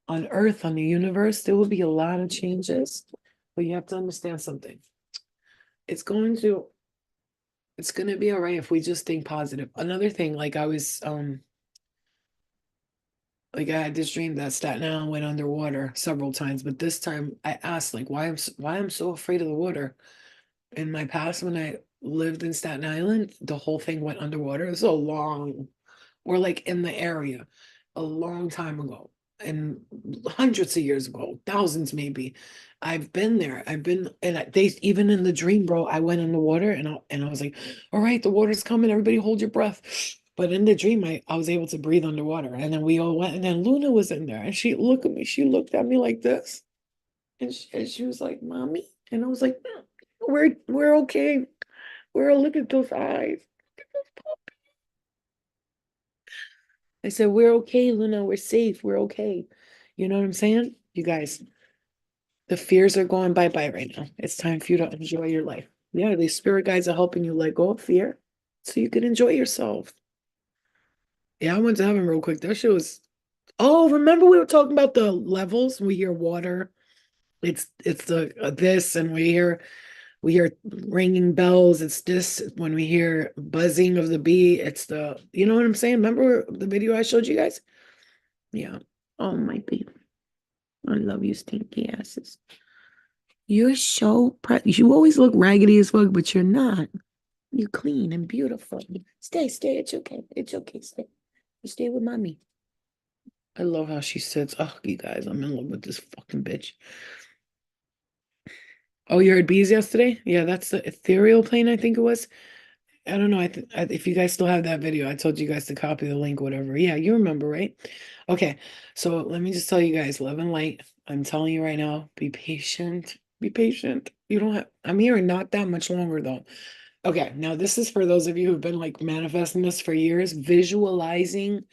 on Earth, on the universe. There will be a lot of changes, but you have to understand something. It's going to it's gonna be all right if we just think positive. Another thing, like I had this dream that Staten Island went underwater several times, but this time I asked like why I'm so afraid of the water. In my past, when I lived in Staten Island, the whole thing went underwater. It was so long, or like in the area, a long time ago, and hundreds of years ago, thousands maybe. I've been there. They even in the dream, bro. I went in the water and I was like, "All right, the water's coming. Everybody, hold your breath." But in the dream, I was able to breathe underwater, and then we all went, and then Luna was in there, and she looked at me. She looked at me like this, and she was like, "Mommy," and I was like, we're okay. Look at those eyes. I said, we're okay, Luna. We're safe. We're okay. You know what I'm saying? You guys, the fears are going bye-bye right now. It's time for you to enjoy your life. Yeah, these spirit guides are helping you let go of fear so you can enjoy yourself. Yeah, I went to heaven real quick. That shit was. Oh, remember we were talking about the levels? We hear water. It's the this, and we hear ringing bells. It's this when we hear buzzing of the bee. It's you know what I'm saying? Remember the video I showed you guys? Yeah. Oh my baby. I love you, stinky asses. You're so you always look raggedy as fuck, but you're not. You're clean and beautiful. Stay. It's okay. It's okay. Stay. You stay with mommy. I love how she sits. Oh, you guys, I'm in love with this fucking bitch. Oh, you heard bees yesterday? Yeah, that's the ethereal plane, I think it was. I don't know. If you guys still have that video, I told you guys to copy the link, whatever. Yeah, you remember, right? Okay, so let me just tell you guys, love and light. I'm telling you right now, be patient. Be patient. You don't have, I'm here not that much longer though. Okay, now this is for those of you who've been like manifesting this for years, visualizing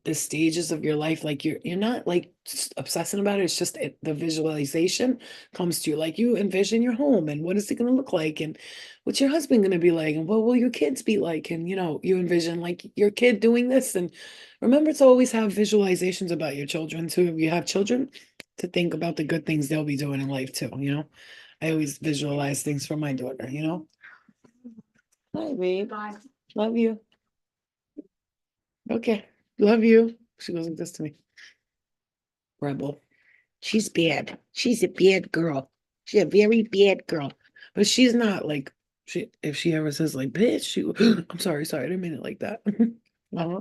the stages of your life. Like you're not like obsessing about it. It's just the visualization comes to you. Like you envision your home and what is it going to look like and what's your husband going to be like and what will your kids be like? And you envision like your kid doing this. And remember to always have visualizations about your children too. If you have children, to think about the good things they'll be doing in life too. I always visualize things for my daughter. Hi, babe. Bye. Love you. Okay. Love you. She goes like this to me. Rebel. She's bad. She's a bad girl. She's a very bad girl. But she's not like if she ever says like bitch, I'm sorry, I didn't mean it like that. uh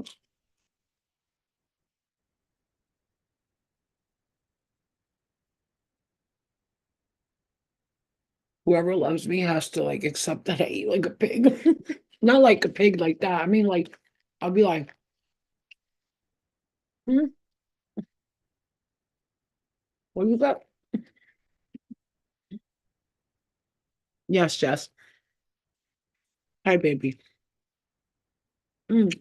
Whoever loves me has to like accept that I eat like a pig. Not like a pig like that. I mean like I'll be like, hmm, what you got? Yes, Jess. Hi, baby. Mm.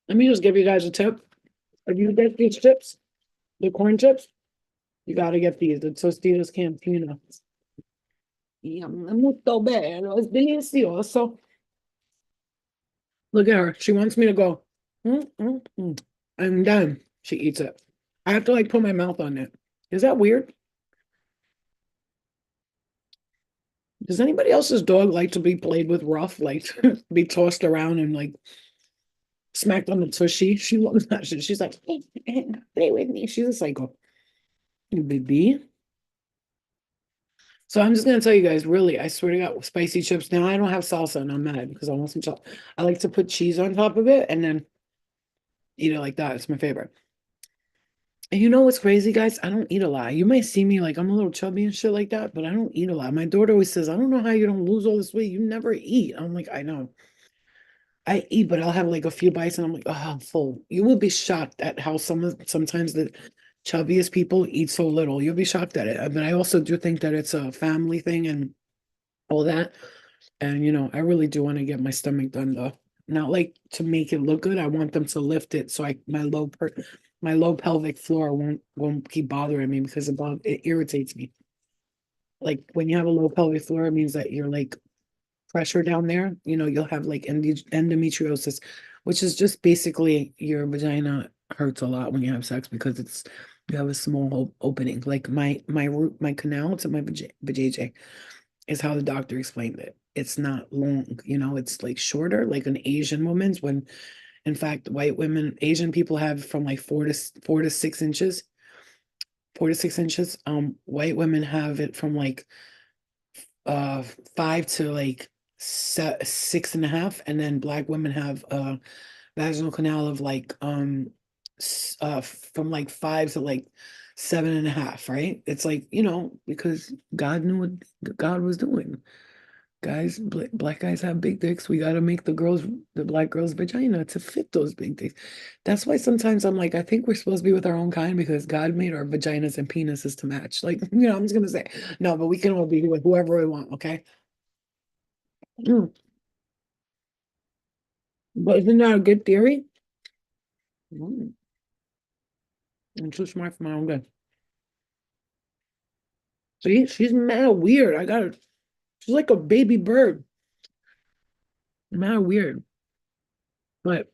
Let me just give you guys a tip. If you get these chips, the corn chips, you gotta get these. The Tostitos Cantina. Yum, è molto bello, it's delicioso. Look at her. She wants me to go. Mm, mm, mm. And then she eats it. I have to like put my mouth on it. Is that weird? Does anybody else's dog like to be played with rough, like be tossed around and like smacked on the tushy? She loves that shit. She's like, hey, play with me. She's a psycho. Baby. So I'm just gonna tell you guys, really, I swear to God, spicy chips. Now I don't have salsa and I'm mad because I want some sauce. I like to put cheese on top of it and then eat it like that. It's my favorite. And you know what's crazy, guys? I don't eat a lot. You might see me like I'm a little chubby and shit like that, but I don't eat a lot. My daughter always says, I don't know how you don't lose all this weight. You never eat. I'm like, I know. I eat, but I'll have like a few bites and I'm like, oh, I'm full. You will be shocked at how sometimes the chubbiest people eat so little. You'll be shocked at it. But I also do think that it's a family thing and all that. And I really do want to get my stomach done though. Not like to make it look good. I want them to lift it so my low pelvic floor won't keep bothering me because it irritates me. Like when you have a low pelvic floor, it means that you're like pressure down there. You'll have like endometriosis, which is just basically your vagina hurts a lot when you have sex because you have a small opening. Like my canal to my vajayjay is how the doctor explained it. It's not long, it's like shorter, like an Asian woman's when in fact Asian people have from like 4 to 6 inches, 4 to 6 inches. White women have it from like 5 to like 6.5, and then black women have a vaginal canal of like from like 5 to like 7.5, right? It's like, because God knew what God was doing. Guys, black guys have big dicks. We got to make the black girl's vagina to fit those big dicks. That's why sometimes I'm like, I think we're supposed to be with our own kind because God made our vaginas and penises to match. Like, I'm just gonna say no, but we can all be with whoever we want, okay? Mm. But isn't that a good theory? Mm. I'm too smart for my own good. See, she's mad weird. I got her. She's like a baby bird. Mad weird. But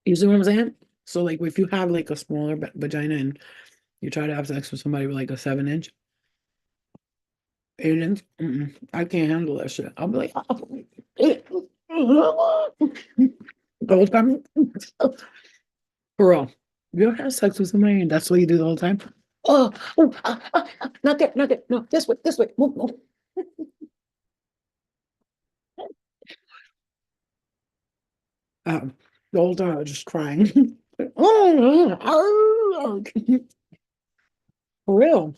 you see what I'm saying? So, like, if you have like a smaller vagina and you try to have sex with somebody with like a 7 inch, 8 inch, I can't handle that shit. I'll be like, the whole time. For real. You ever have sex with somebody and that's what you do the whole time? Oh, not there, not there. No, this way. Move, move. The whole time I was just crying. For real.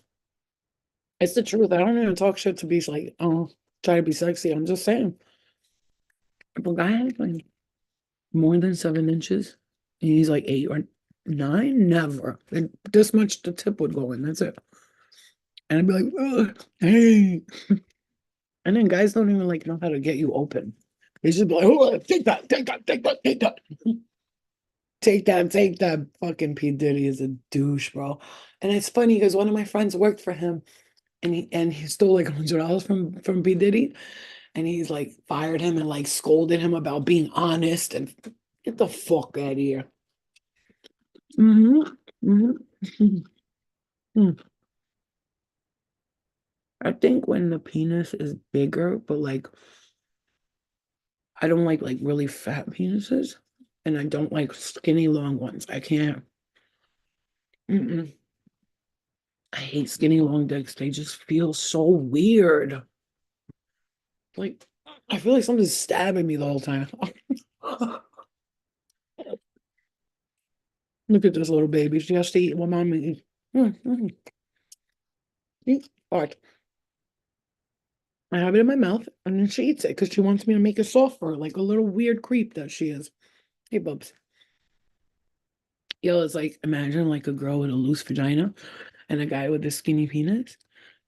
It's the truth. I don't even talk shit to be like, oh, try to be sexy. I'm just saying. If a guy has like more than 7 inches, and he's like 8 or 9, never. And this much the tip would go in. That's it. And I'd be like, "Ugh, hey." And then guys don't even like know how to get you open. They just be like, oh, take that, take that, take that, take that. Take that, take that. Fucking P. Diddy is a douche, bro. And it's funny because one of my friends worked for him and he stole like $100 from P. Diddy. And he's like fired him and like scolded him about being honest and get the fuck out of here. Hmm. Hmm. I think when the penis is bigger, but like I don't like really fat penises, and I don't like skinny long ones. I can't. Mm-mm. I hate skinny long dicks. They just feel so weird. Like I feel like something's stabbing me the whole time. Look at this little baby. She has to eat what mom eats. Eat. All right. I have it in my mouth, and then she eats it because she wants me to make it soft for her, like a little weird creep that she is. Hey, Bubs. Yo, it's like imagine like a girl with a loose vagina and a guy with a skinny penis,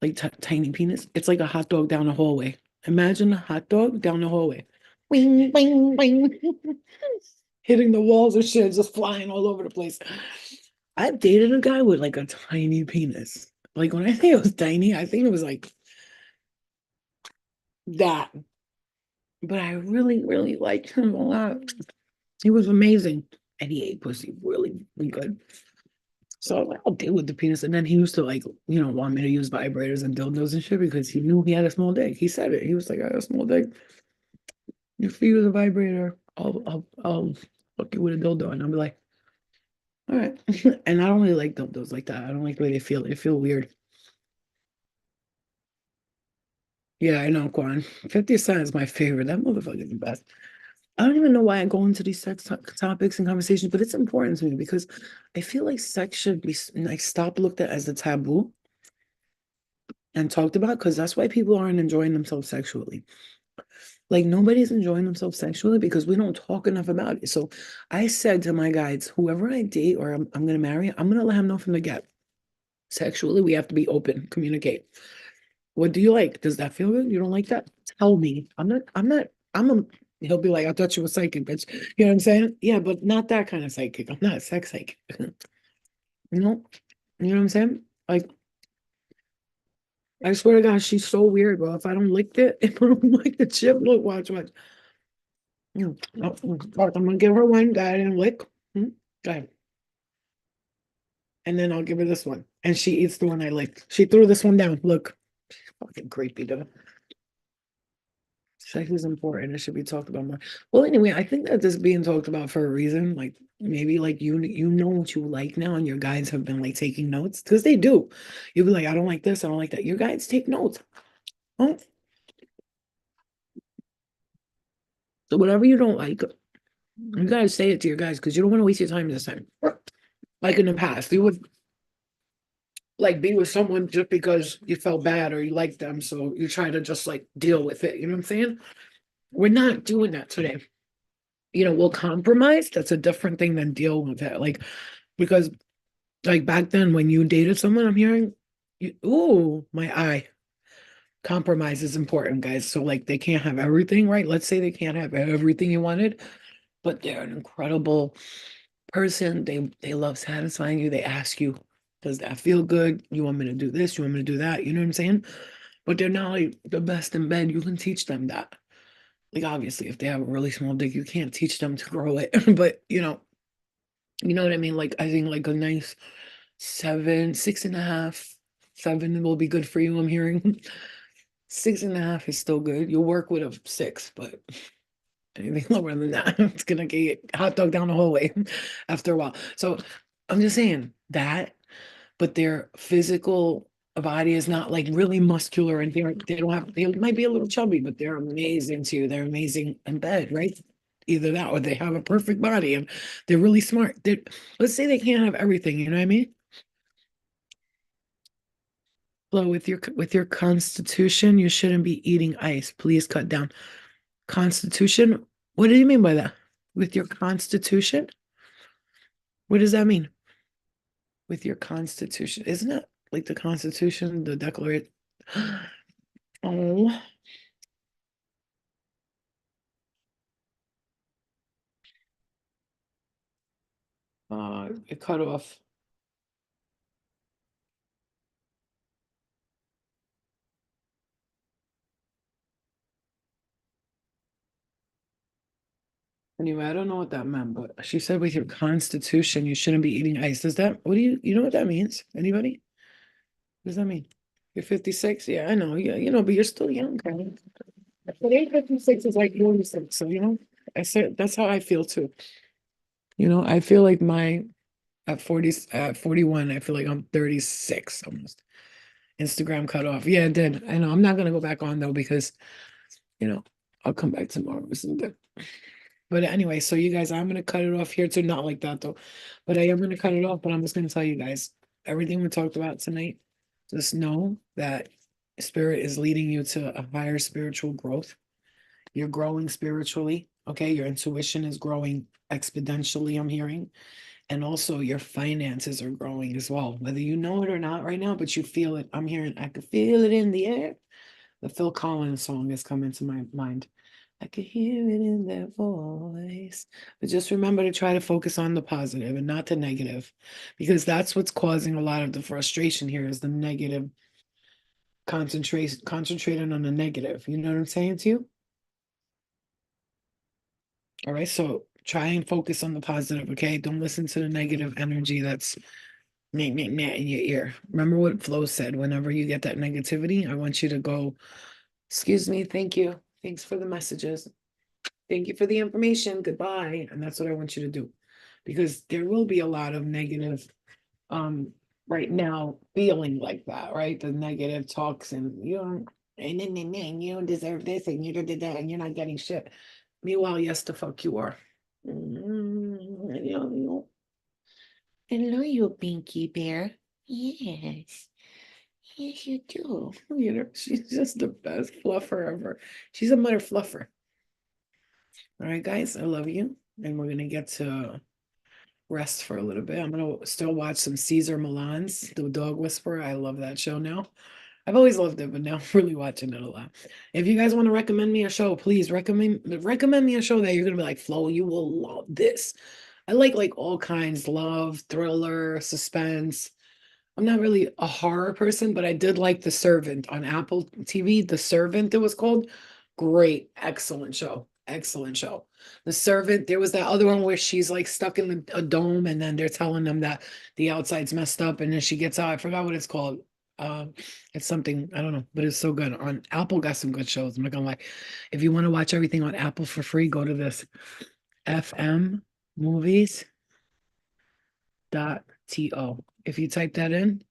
like tiny penis. It's like a hot dog down the hallway. Imagine a hot dog down the hallway. Wing, wing, wing. Hitting the walls and shit, just flying all over the place. I've dated a guy with like a tiny penis. Like when I say it was tiny, I think it was like that. But I really, really liked him a lot. He was amazing. And he ate pussy really, really good. So I was like, I'll deal with the penis. And then he used to like, want me to use vibrators and dildos and shit because he knew he had a small dick. He said it. He was like, I got a small dick. If you use a vibrator, I'll fuck you with a dildo. And I'll be like, all right. And I don't really like dildos like that. I don't like the way they feel. They feel weird. Yeah, I know, Quan. 50 Cent is my favorite. That motherfucker is the best. I don't even know why I go into these sex topics and conversations, but it's important to me because I feel like sex should be like stop looked at as a taboo and talked about because that's why people aren't enjoying themselves sexually. Like nobody's enjoying themselves sexually because we don't talk enough about it. So I said to my guides, whoever I date or I'm gonna marry, I'm gonna let him know from the get. Sexually, we have to be open, communicate. What do you like? Does that feel good? You don't like that? Tell me. I'm a he'll be like, I thought you were psychic, bitch. You know what I'm saying? Yeah, but not that kind of psychic. I'm not a sex psychic. You know? You know what I'm saying? Like, I swear to God, she's so weird, bro. If I don't lick it, if I don't like the chip, look, watch. I'm gonna give her one that I didn't lick. Go ahead. And then I'll give her this one. And she eats the one I licked. She threw this one down. Look. Fucking creepy, dude. Sex is important. It should be talked about more. Well, anyway, I think that this is being talked about for a reason. Like maybe like you know what you like now, and your guides have been like taking notes because they do. You'll be like, I don't like this, I don't like that. Your guides take notes. Oh, so whatever you don't like, you gotta say it to your guys because you don't want to waste your time this time. Like in the past, you would like be with someone just because you felt bad or you liked them, so you try to just like deal with it. You know what I'm saying? We're not doing that today. We'll compromise. That's a different thing than deal with it. Like, because like back then when you dated someone, I'm hearing ooh, my eye. Compromise is important, guys. So like they can't have everything, right? Let's say they can't have everything you wanted, but they're an incredible person. They love satisfying you. They ask you, does that feel good? You want me to do this? You want me to do that? You know what I'm saying? But they're not like the best in bed. You can teach them that. Like obviously, if they have a really small dick, you can't teach them to grow it. But you know what I mean? Like I think like a nice 7, 6.5, 7 will be good for you. I'm hearing 6.5 is still good. You'll work with a 6, but anything lower than that, it's gonna get hot dog down the hallway after a while. So I'm just saying that, but their physical body is not like really muscular and they might be a little chubby, but they're amazing too. They're amazing in bed, right? Either that or they have a perfect body and they're really smart. Let's say they can't have everything, you know what I mean? Well, with your constitution, you shouldn't be eating ice. Please cut down. Constitution? What do you mean by that? With your constitution? What does that mean? With your constitution? Isn't it like the Constitution, the Declaration? Oh, it cut off. Anyway, I don't know what that meant, but she said with your constitution, you shouldn't be eating ice. Does that, what do you know what that means? Anybody? What does that mean? You're 56? Yeah, I know. Yeah, but you're still young, girl. But age 56 is like 46. So, I said that's how I feel too. I feel like at 40, at 41, I feel like I'm 36 almost. Instagram cut off. Yeah, it did. I know. I'm not gonna go back on though because, you know, I'll come back tomorrow or something. But anyway, so you guys, I'm gonna cut it off here too. Not like that though, but I am gonna cut it off. But I'm just gonna tell you guys everything we talked about tonight. Just know that spirit is leading you to a higher spiritual growth. You're growing spiritually. Okay, your intuition is growing exponentially. I'm hearing, and also your finances are growing as well. Whether you know it or not right now, but you feel it. I'm hearing. I could feel it in the air. The Phil Collins song is coming to my mind. I could hear it in their voice. But just remember to try to focus on the positive and not the negative, because that's what's causing a lot of the frustration here is the negative concentrating on the negative. You know what I'm saying to you? All right. So try and focus on the positive. Okay. Don't listen to the negative energy that's meh in your ear. Remember what Flo said. Whenever you get that negativity, I want you to go, excuse me, thank you. Thanks for the messages. Thank you for the information. Goodbye. And that's what I want you to do. Because there will be a lot of negative right now feeling like that, right? The negative talks and you don't deserve this and you did that and you're not getting shit. Meanwhile, yes, the fuck you are. I love you, Pinky Bear. Yes. Yes, you do. She's just the best fluffer ever. She's a mother fluffer. All right, guys, I love you. And we're gonna get to rest for a little bit. I'm gonna still watch some Caesar Milan's The Dog Whisperer. I love that show now. I've always loved it, but now I'm really watching it a lot. If you guys want to recommend me a show, please recommend me a show that you're gonna be like, Flo, you will love this. I like all kinds, love, thriller, suspense. I'm not really a horror person, but I did like The Servant on Apple TV. The Servant, it was called. Great, excellent show. Excellent show. The Servant, there was that other one where she's like stuck in a dome and then they're telling them that the outside's messed up and then she gets out. I forgot what it's called. It's something, I don't know, but it's so good. On Apple got some good shows. I'm not gonna lie. If you want to watch everything on Apple for free, go to this fmmovies.to. If you type that in,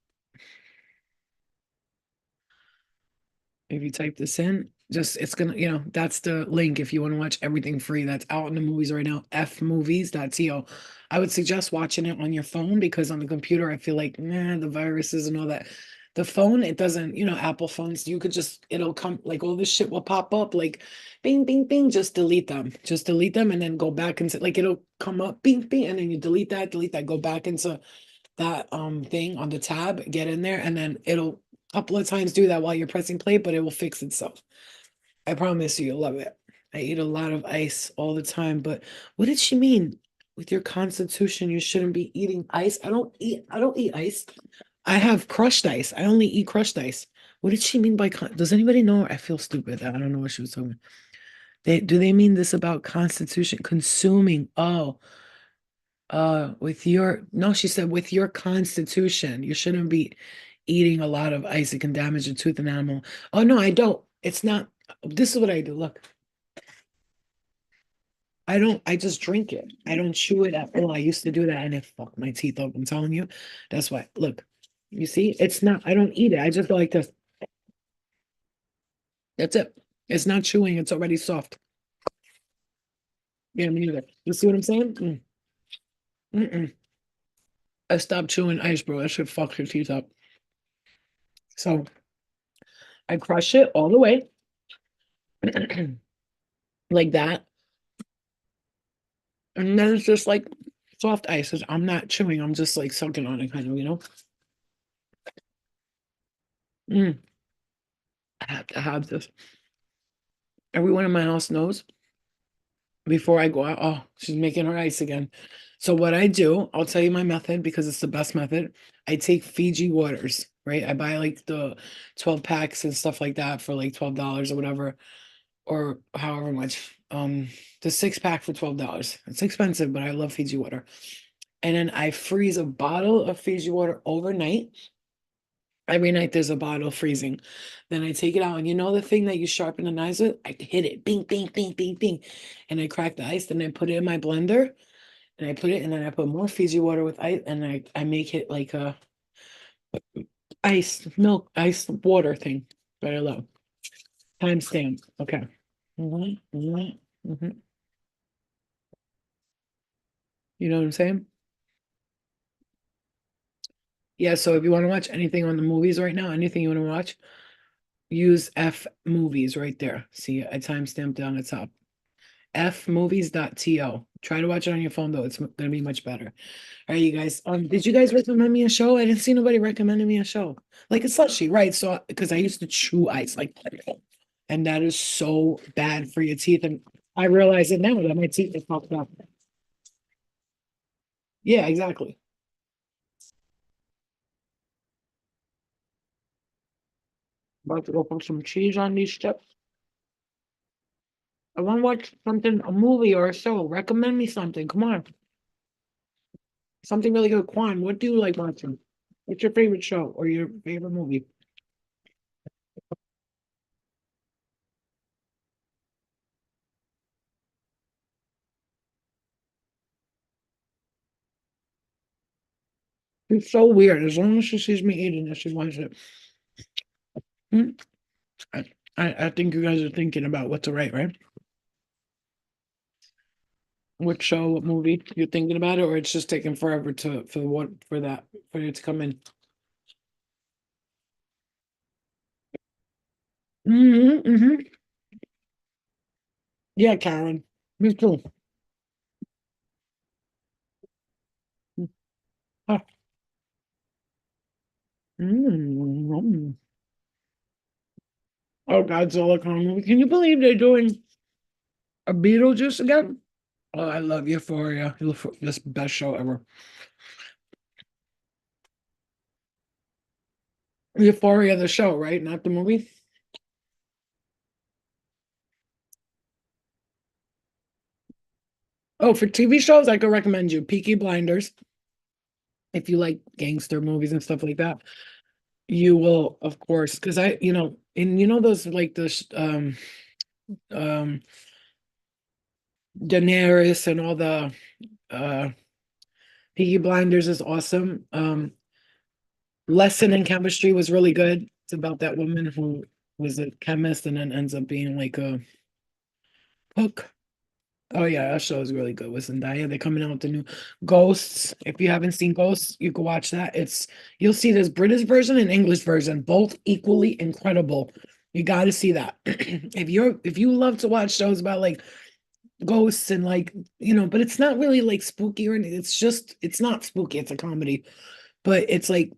if you type this in, just it's gonna, that's the link if you want to watch everything free that's out in the movies right now. fmovies.to. I would suggest watching it on your phone because on the computer, I feel like, nah, the viruses and all that. The phone, it doesn't, Apple phones, you could just, it'll come like all this shit will pop up like bing, bing, bing, just delete them. Just delete them and then go back and like it'll come up bing, bing, and then you delete that, go back into that thing on the tab, get in there, and then it'll couple of times do that while you're pressing play, but it will fix itself. I promise you, you'll love it. I eat a lot of ice all the time, but what did she mean? With your constitution, you shouldn't be eating ice. I don't eat ice. I have crushed ice. I only eat crushed ice. What did she mean by does anybody know? I feel stupid. I don't know what she was talking about. Do they mean this about constitution consuming? Oh, with your no, she said with your constitution, you shouldn't be eating a lot of ice. It can damage a tooth and animal. Oh no, I don't. It's not. This is what I do. Look, I don't. I just drink it. I don't chew it at all. I used to do that, and it fucked my teeth up. I'm telling you. That's why. Look, you see, it's not. I don't eat it. I just go like this. That's it. It's not chewing. It's already soft. Yeah, me neither. You see what I'm saying? Mm-mm. I stopped chewing ice, bro. That should fuck your teeth up. So I crush it all the way. Like that. And then it's just like soft ice. I'm not chewing. I'm just like sucking on it, kind of, you know. Mm, I have to have this. Everyone in my house knows before I go out. Oh, she's making her ice again. So what I do, I'll tell you my method because it's the best method. I take Fiji waters, right? I buy like the 12 packs and stuff like that for like $12 or whatever, or however much. The 6 pack for $12. It's expensive, but I love Fiji water. And then I freeze a bottle of Fiji water overnight. Every night there's a bottle freezing. Then I take it out, and you know the thing that you sharpen the knives with? I hit it, bing, bing, bing, bing, bing, and I crack the ice. Then I put it in my blender, and I put it, and then I put more Fiji water with ice, and I make it like a ice milk, ice water thing that I love. Timestamp. Okay. Mhm. You know what I'm saying? Yeah. So if you want to watch anything on the movies right now, anything you want to watch, use F movies right there. See, I timestamped down the top. fmovies.to. Try to watch it on your phone though. It's gonna be much better. All right, you guys. Did you guys recommend me a show? I didn't see nobody recommending me a show. Like a slushy, right? So because I used to chew ice like, and that is so bad for your teeth. And I realize it now that my teeth are fucked up. Yeah, exactly. About to go put some cheese on these chips. I want to watch something, a movie or a show. Recommend me something. Come on. Something really good. Quan, what do you like watching? What's your favorite show or your favorite movie? It's so weird. As long as she sees me eating it, she wants it. Hmm? I, I think you guys are thinking about what to write, right? What show, what movie you're thinking about it, or it's just taking forever to for that for it to come in. Hmm. Yeah, Karen. Me too. Ah. Mm. Oh, Godzilla Kong. Can you believe they're doing a Beetlejuice again? Oh, I love Euphoria. This best show ever. Euphoria, the show, right? Not the movie. Oh, for TV shows, I could recommend you Peaky Blinders. If you like gangster movies and stuff like that, you will, of course, because and you know those like this um Daenerys and all the uh Peaky Blinders is awesome. Lesson in Chemistry was really good. It's about that woman who was a chemist and then ends up being like a cook. Oh yeah, that show is really good with Zendaya. They're coming out with the new Ghosts. If you haven't seen Ghosts, you can watch that. You'll see this British version and English version, both equally incredible. You got to see that. If you love to watch shows about like ghosts and like but it's not really like spooky or anything. It's not spooky. It's a comedy, but it's like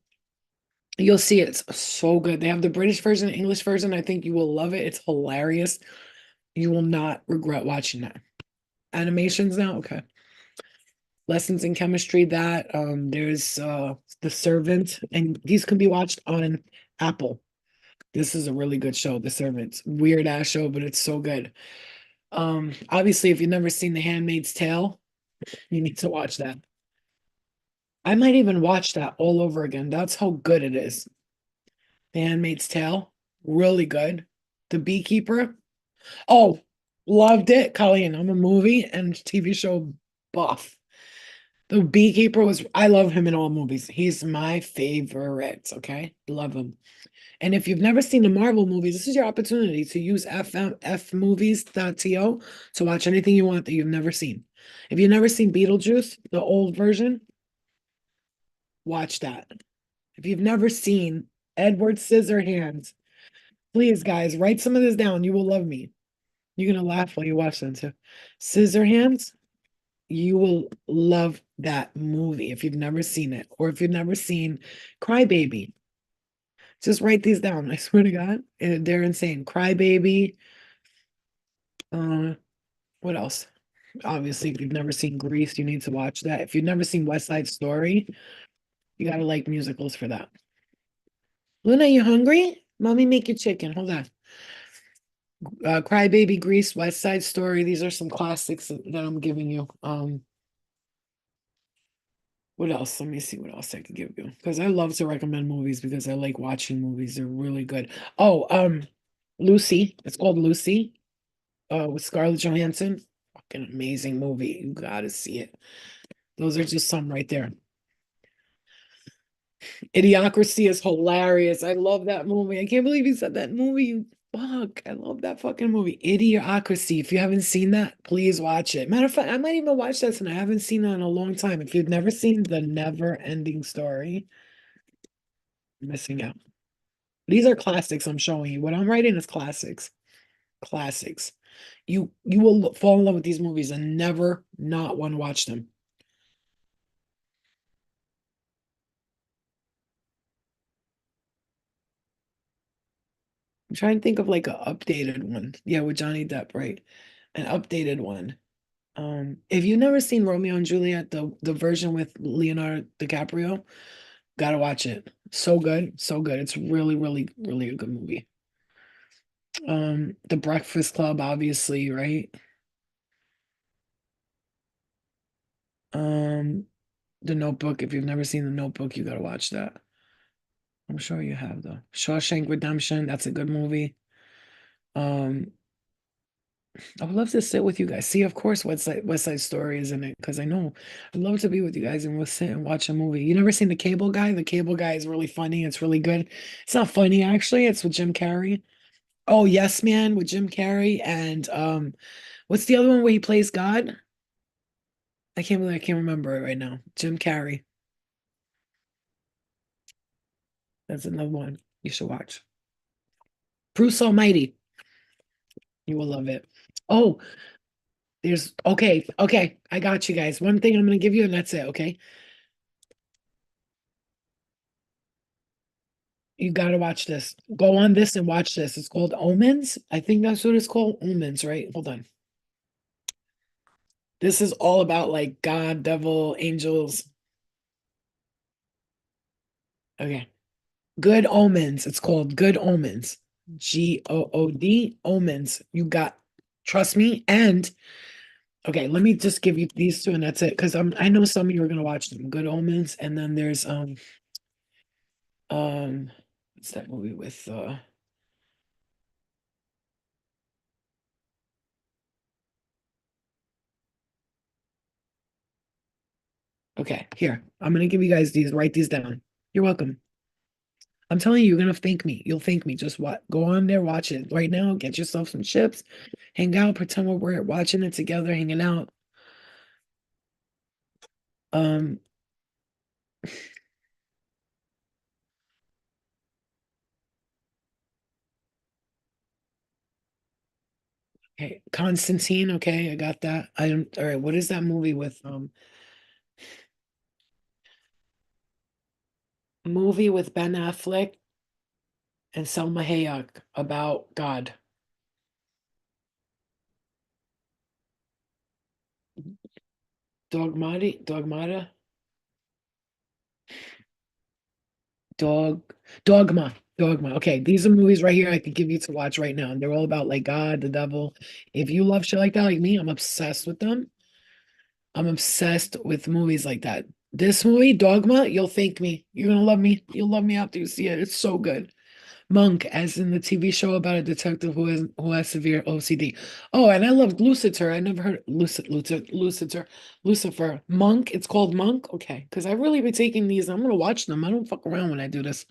you'll see it. It's so good. They have the British version, English version. I think you will love it. It's hilarious. You will not regret watching that. Animations now, okay. Lessons in Chemistry. That there's The Servant, and these can be watched on Apple. This is a really good show, The Servant. Weird ass show, but it's so good. Obviously, if you've never seen The Handmaid's Tale, you need to watch that. I might even watch that all over again. That's how good it is. The Handmaid's Tale, really good. The Beekeeper. Oh, loved it, Colleen. I'm a movie and TV show buff. The Beekeeper was, I love him in all movies. He's my favorite. Okay. Love him. And if you've never seen the Marvel movies, this is your opportunity to use fmovies.to to watch anything you want that you've never seen. If you've never seen Beetlejuice, the old version, watch that. If you've never seen Edward Scissorhands, please, guys, write some of this down. You will love me. You're gonna laugh while you watch them too. Scissorhands. You will love that movie if you've never seen it, or if you've never seen Crybaby. Just write these down. I swear to God, they're insane. Crybaby. Uh, what else? Obviously, if you've never seen Grease, you need to watch that. If you've never seen West Side Story, you gotta like musicals for that. Luna, you hungry? Mommy, make your chicken. Hold on. Crybaby, Grease, West Side Story. These are some classics that I'm giving you. What else? Let me see what else I could give you. Because I love to recommend movies because I like watching movies. They're really good. Oh, Lucy. It's called Lucy. With Scarlett Johansson. Fucking amazing movie. You gotta see it. Those are just some right there. Idiocracy is hilarious. I love that movie. I can't believe you said that movie. Fuck. I love that fucking movie. Idiocracy. If you haven't seen that, please watch it. Matter of fact, I might even watch this, and I haven't seen it in a long time. If you've never seen The Never Ending Story, you're missing out. These are classics I'm showing you. What I'm writing is classics. Classics. You will fall in love with these movies and never not want to watch them. I'm trying to think of like an updated one. Yeah, with Johnny Depp, right? An updated one. If you've never seen Romeo and Juliet, the version with Leonardo DiCaprio, gotta watch it. So good, so good. It's really, really, really a good movie. The Breakfast Club, obviously, right? Um, The Notebook. If you've never seen The Notebook, you gotta watch that. I'm sure you have though. Shawshank Redemption, that's a good movie. Um, I would love to sit with you guys. See, of course, West Side Story is in it because I know I'd love to be with you guys and we'll sit and watch a movie. You never seen The Cable Guy? The Cable Guy is really funny. It's really good. It's not funny actually. It's with Jim Carrey. Oh, Yes Man with Jim Carrey and what's the other one where he plays God? I can't remember it right now. Jim Carrey. That's another one you should watch. Bruce Almighty. You will love it. Oh, there's okay. I got you guys. One thing I'm gonna give you, and that's it. Okay. You got to watch this. Go on this and watch this. It's called Omens. I think that's what it's called. Omens, right? Hold on. This is all about like God, devil, angels. Okay. Good Omens. It's called Good Omens. Good Omens. You got, trust me. And okay, let me just give you these two and that's it. Because I know some of you are gonna watch them. Good Omens. And then there's um what's that movie with okay, here. I'm gonna give you guys these. Write these down. You're welcome. I'm telling you, you're gonna thank me. You'll thank me. Just what? Go on there, watch it right now. Get yourself some chips, hang out, pretend we're watching it together, hanging out. Um, okay, Constantine. Okay, I got that. I don't. All right, what is that movie with movie with Ben Affleck and Selma Hayek about God? Dogmata, Dog, Dogma. Okay, these are movies right here I could give you to watch right now, and they're all about like God, the devil. If you love shit like that, like me, I'm obsessed with them. I'm obsessed with movies like that. This movie, Dogma, you'll thank me. You're gonna love me. You'll love me after you see it. It's so good. Monk, as in the TV show about a detective who has severe OCD. Oh, and I loved Lucifer. I never heard Lucifer. Monk. It's called Monk. Okay, because I really be taking these. I'm gonna watch them. I don't fuck around when I do this.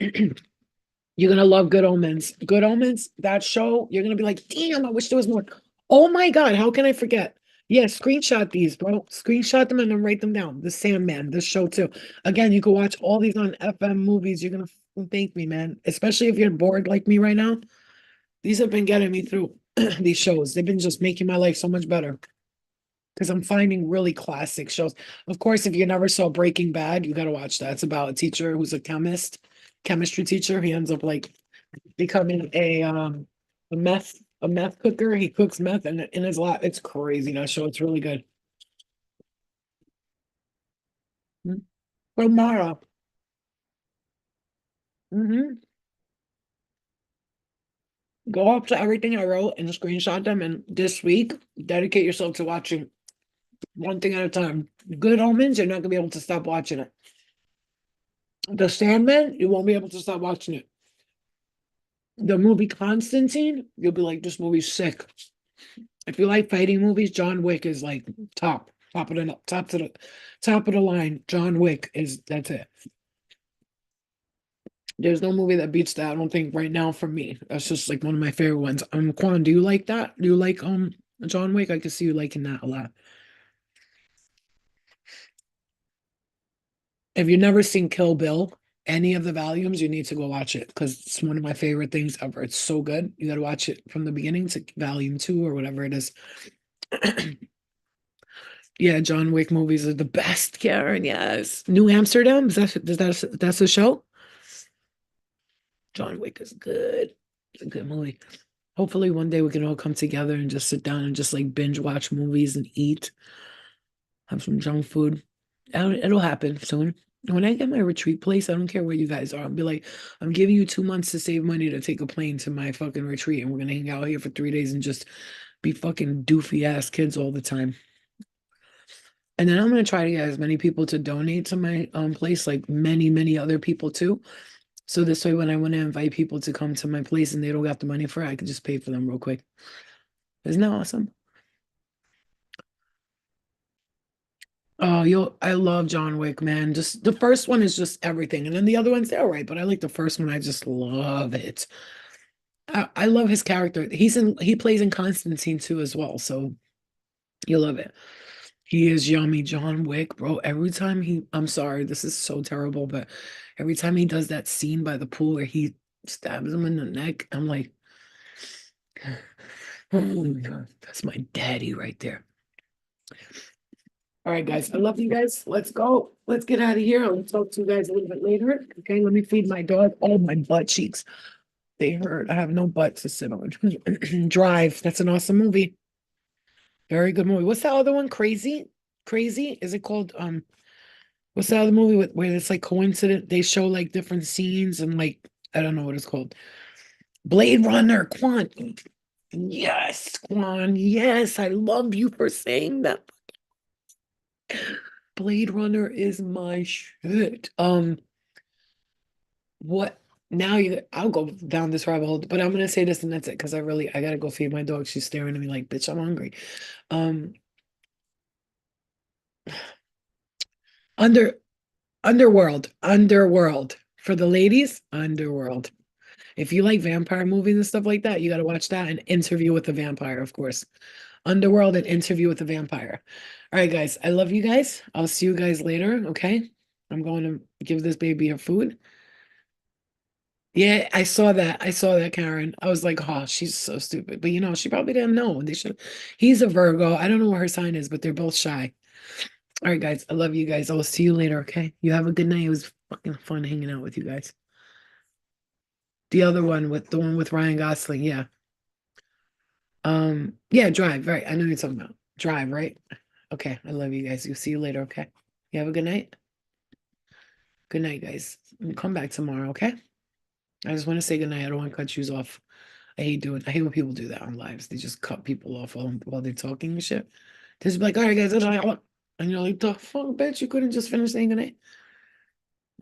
You're gonna love Good Omens. Good Omens, that show, you're gonna be like, damn, I wish there was more. Oh my God, how can I forget? Yeah, screenshot these, bro. Screenshot them and then write them down. The Sandman, this show too. Again, you can watch all these on FM movies. You're gonna thank me, man. Especially if you're bored like me right now. These have been getting me through these shows. They've been just making my life so much better. because I'm finding really classic shows. Of course, if you never saw Breaking Bad, you got to watch that. It's about a teacher who's a chemistry teacher. He ends up like becoming a meth cooker. He cooks meth in his lab. It's crazy that show. It's really good. Tomorrow. Hmm. Go up to everything I wrote and screenshot them. And this week, dedicate yourself to watching one thing at a time. Good Omens, you're not gonna be able to stop watching it. The Sandman, you won't be able to stop watching it. The movie Constantine, you'll be like, this movie's sick. If you like fighting movies, John Wick is like top of the line. John Wick is that's it. There's no movie that beats that. I don't think right now for me. That's just like one of my favorite ones. Quan, do you like that? Do you like John Wick? I can see you liking that a lot. If you've never seen Kill Bill, any of the volumes, you need to go watch it because it's one of my favorite things ever. It's so good. You got to watch it from the beginning to volume 2 or whatever it is. Yeah, John Wick movies are the best, Karen. Yes. New Amsterdam, that's a show? John Wick is good. It's a good movie. Hopefully one day we can all come together and just sit down and just like binge watch movies and eat, have some junk food. It'll happen soon. When I get my retreat place, I don't care where you guys are. I'll be like, I'm giving you 2 months to save money to take a plane to my fucking retreat, and we're gonna hang out here for 3 days and just be fucking doofy ass kids all the time. And then I'm gonna try to get as many people to donate to my place, like many other people too. So this way, when I want to invite people to come to my place and they don't got the money for it, I can just pay for them real quick. Isn't that awesome? Oh, I love John Wick, man. Just the first one is just everything. And then the other ones, they're all right, but I like the first one. I just love it. I love his character. He plays in Constantine too as well. So you love it. He is yummy, John Wick, bro. I'm sorry, this is so terrible, but every time he does that scene by the pool where he stabs him in the neck, I'm like, oh my God, that's my daddy right there. All right, guys. I love you guys. Let's go. Let's get out of here. I'll talk to you guys a little bit later. Okay, let me feed my dog. Oh, my butt cheeks. They hurt. I have no butt to sit on. Drive. That's an awesome movie. Very good movie. What's that other one? Crazy? Crazy? Is it called what's that other movie where it's like coincident? They show like different scenes and like I don't know what it's called. Blade Runner, Quan. Yes, Quan. Yes, I love you for saying that. Blade Runner is my shit. What now I'll go down this rabbit hole, but I'm gonna say this and that's it because I gotta go feed my dog. She's staring at me like, bitch, I'm hungry. Um under Underworld. For the ladies, Underworld. If you like vampire movies and stuff like that, you gotta watch that and Interview with the Vampire, of course. Underworld and Interview with the Vampire. All right, guys. I love you guys. I'll see you guys later. Okay. I'm going to give this baby her food. Yeah, I saw that. I saw that, Karen. I was like, oh, she's so stupid. But she probably didn't know. They should. He's a Virgo. I don't know what her sign is, but they're both shy. All right, guys. I love you guys. I will see you later. Okay. You have a good night. It was fucking fun hanging out with you guys. The one with Ryan Gosling. Yeah. Yeah, Drive. Right. I know you're talking about Drive, right? Okay. I love you guys. You'll see you later. Okay. You have a good night. Good night, guys. Come back tomorrow. Okay. I just want to say good night. I don't want to cut you off. I hate when people do that on lives. They just cut people off while they're talking and shit. They just be like, all right, guys, and you're like, the fuck, bitch, you couldn't just finish saying goodnight.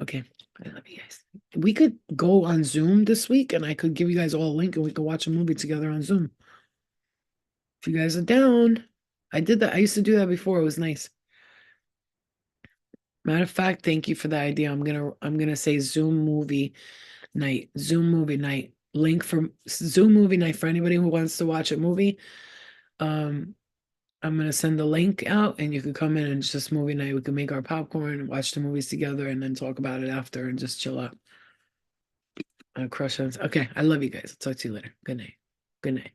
Okay, I love you guys. We could go on Zoom this week and I could give you guys all a link and we could watch a movie together on Zoom. If you guys are down. I did that. I used to do that before. It was nice. Matter of fact, thank you for the idea. I'm gonna say Zoom movie night. Zoom movie night. Link for Zoom movie night for anybody who wants to watch a movie. Um, I'm gonna send the link out and you can come in and it's just movie night. We can make our popcorn and watch the movies together and then talk about it after and just chill out. Crush on. Okay, I love you guys. I'll talk to you later. Good night. Good night.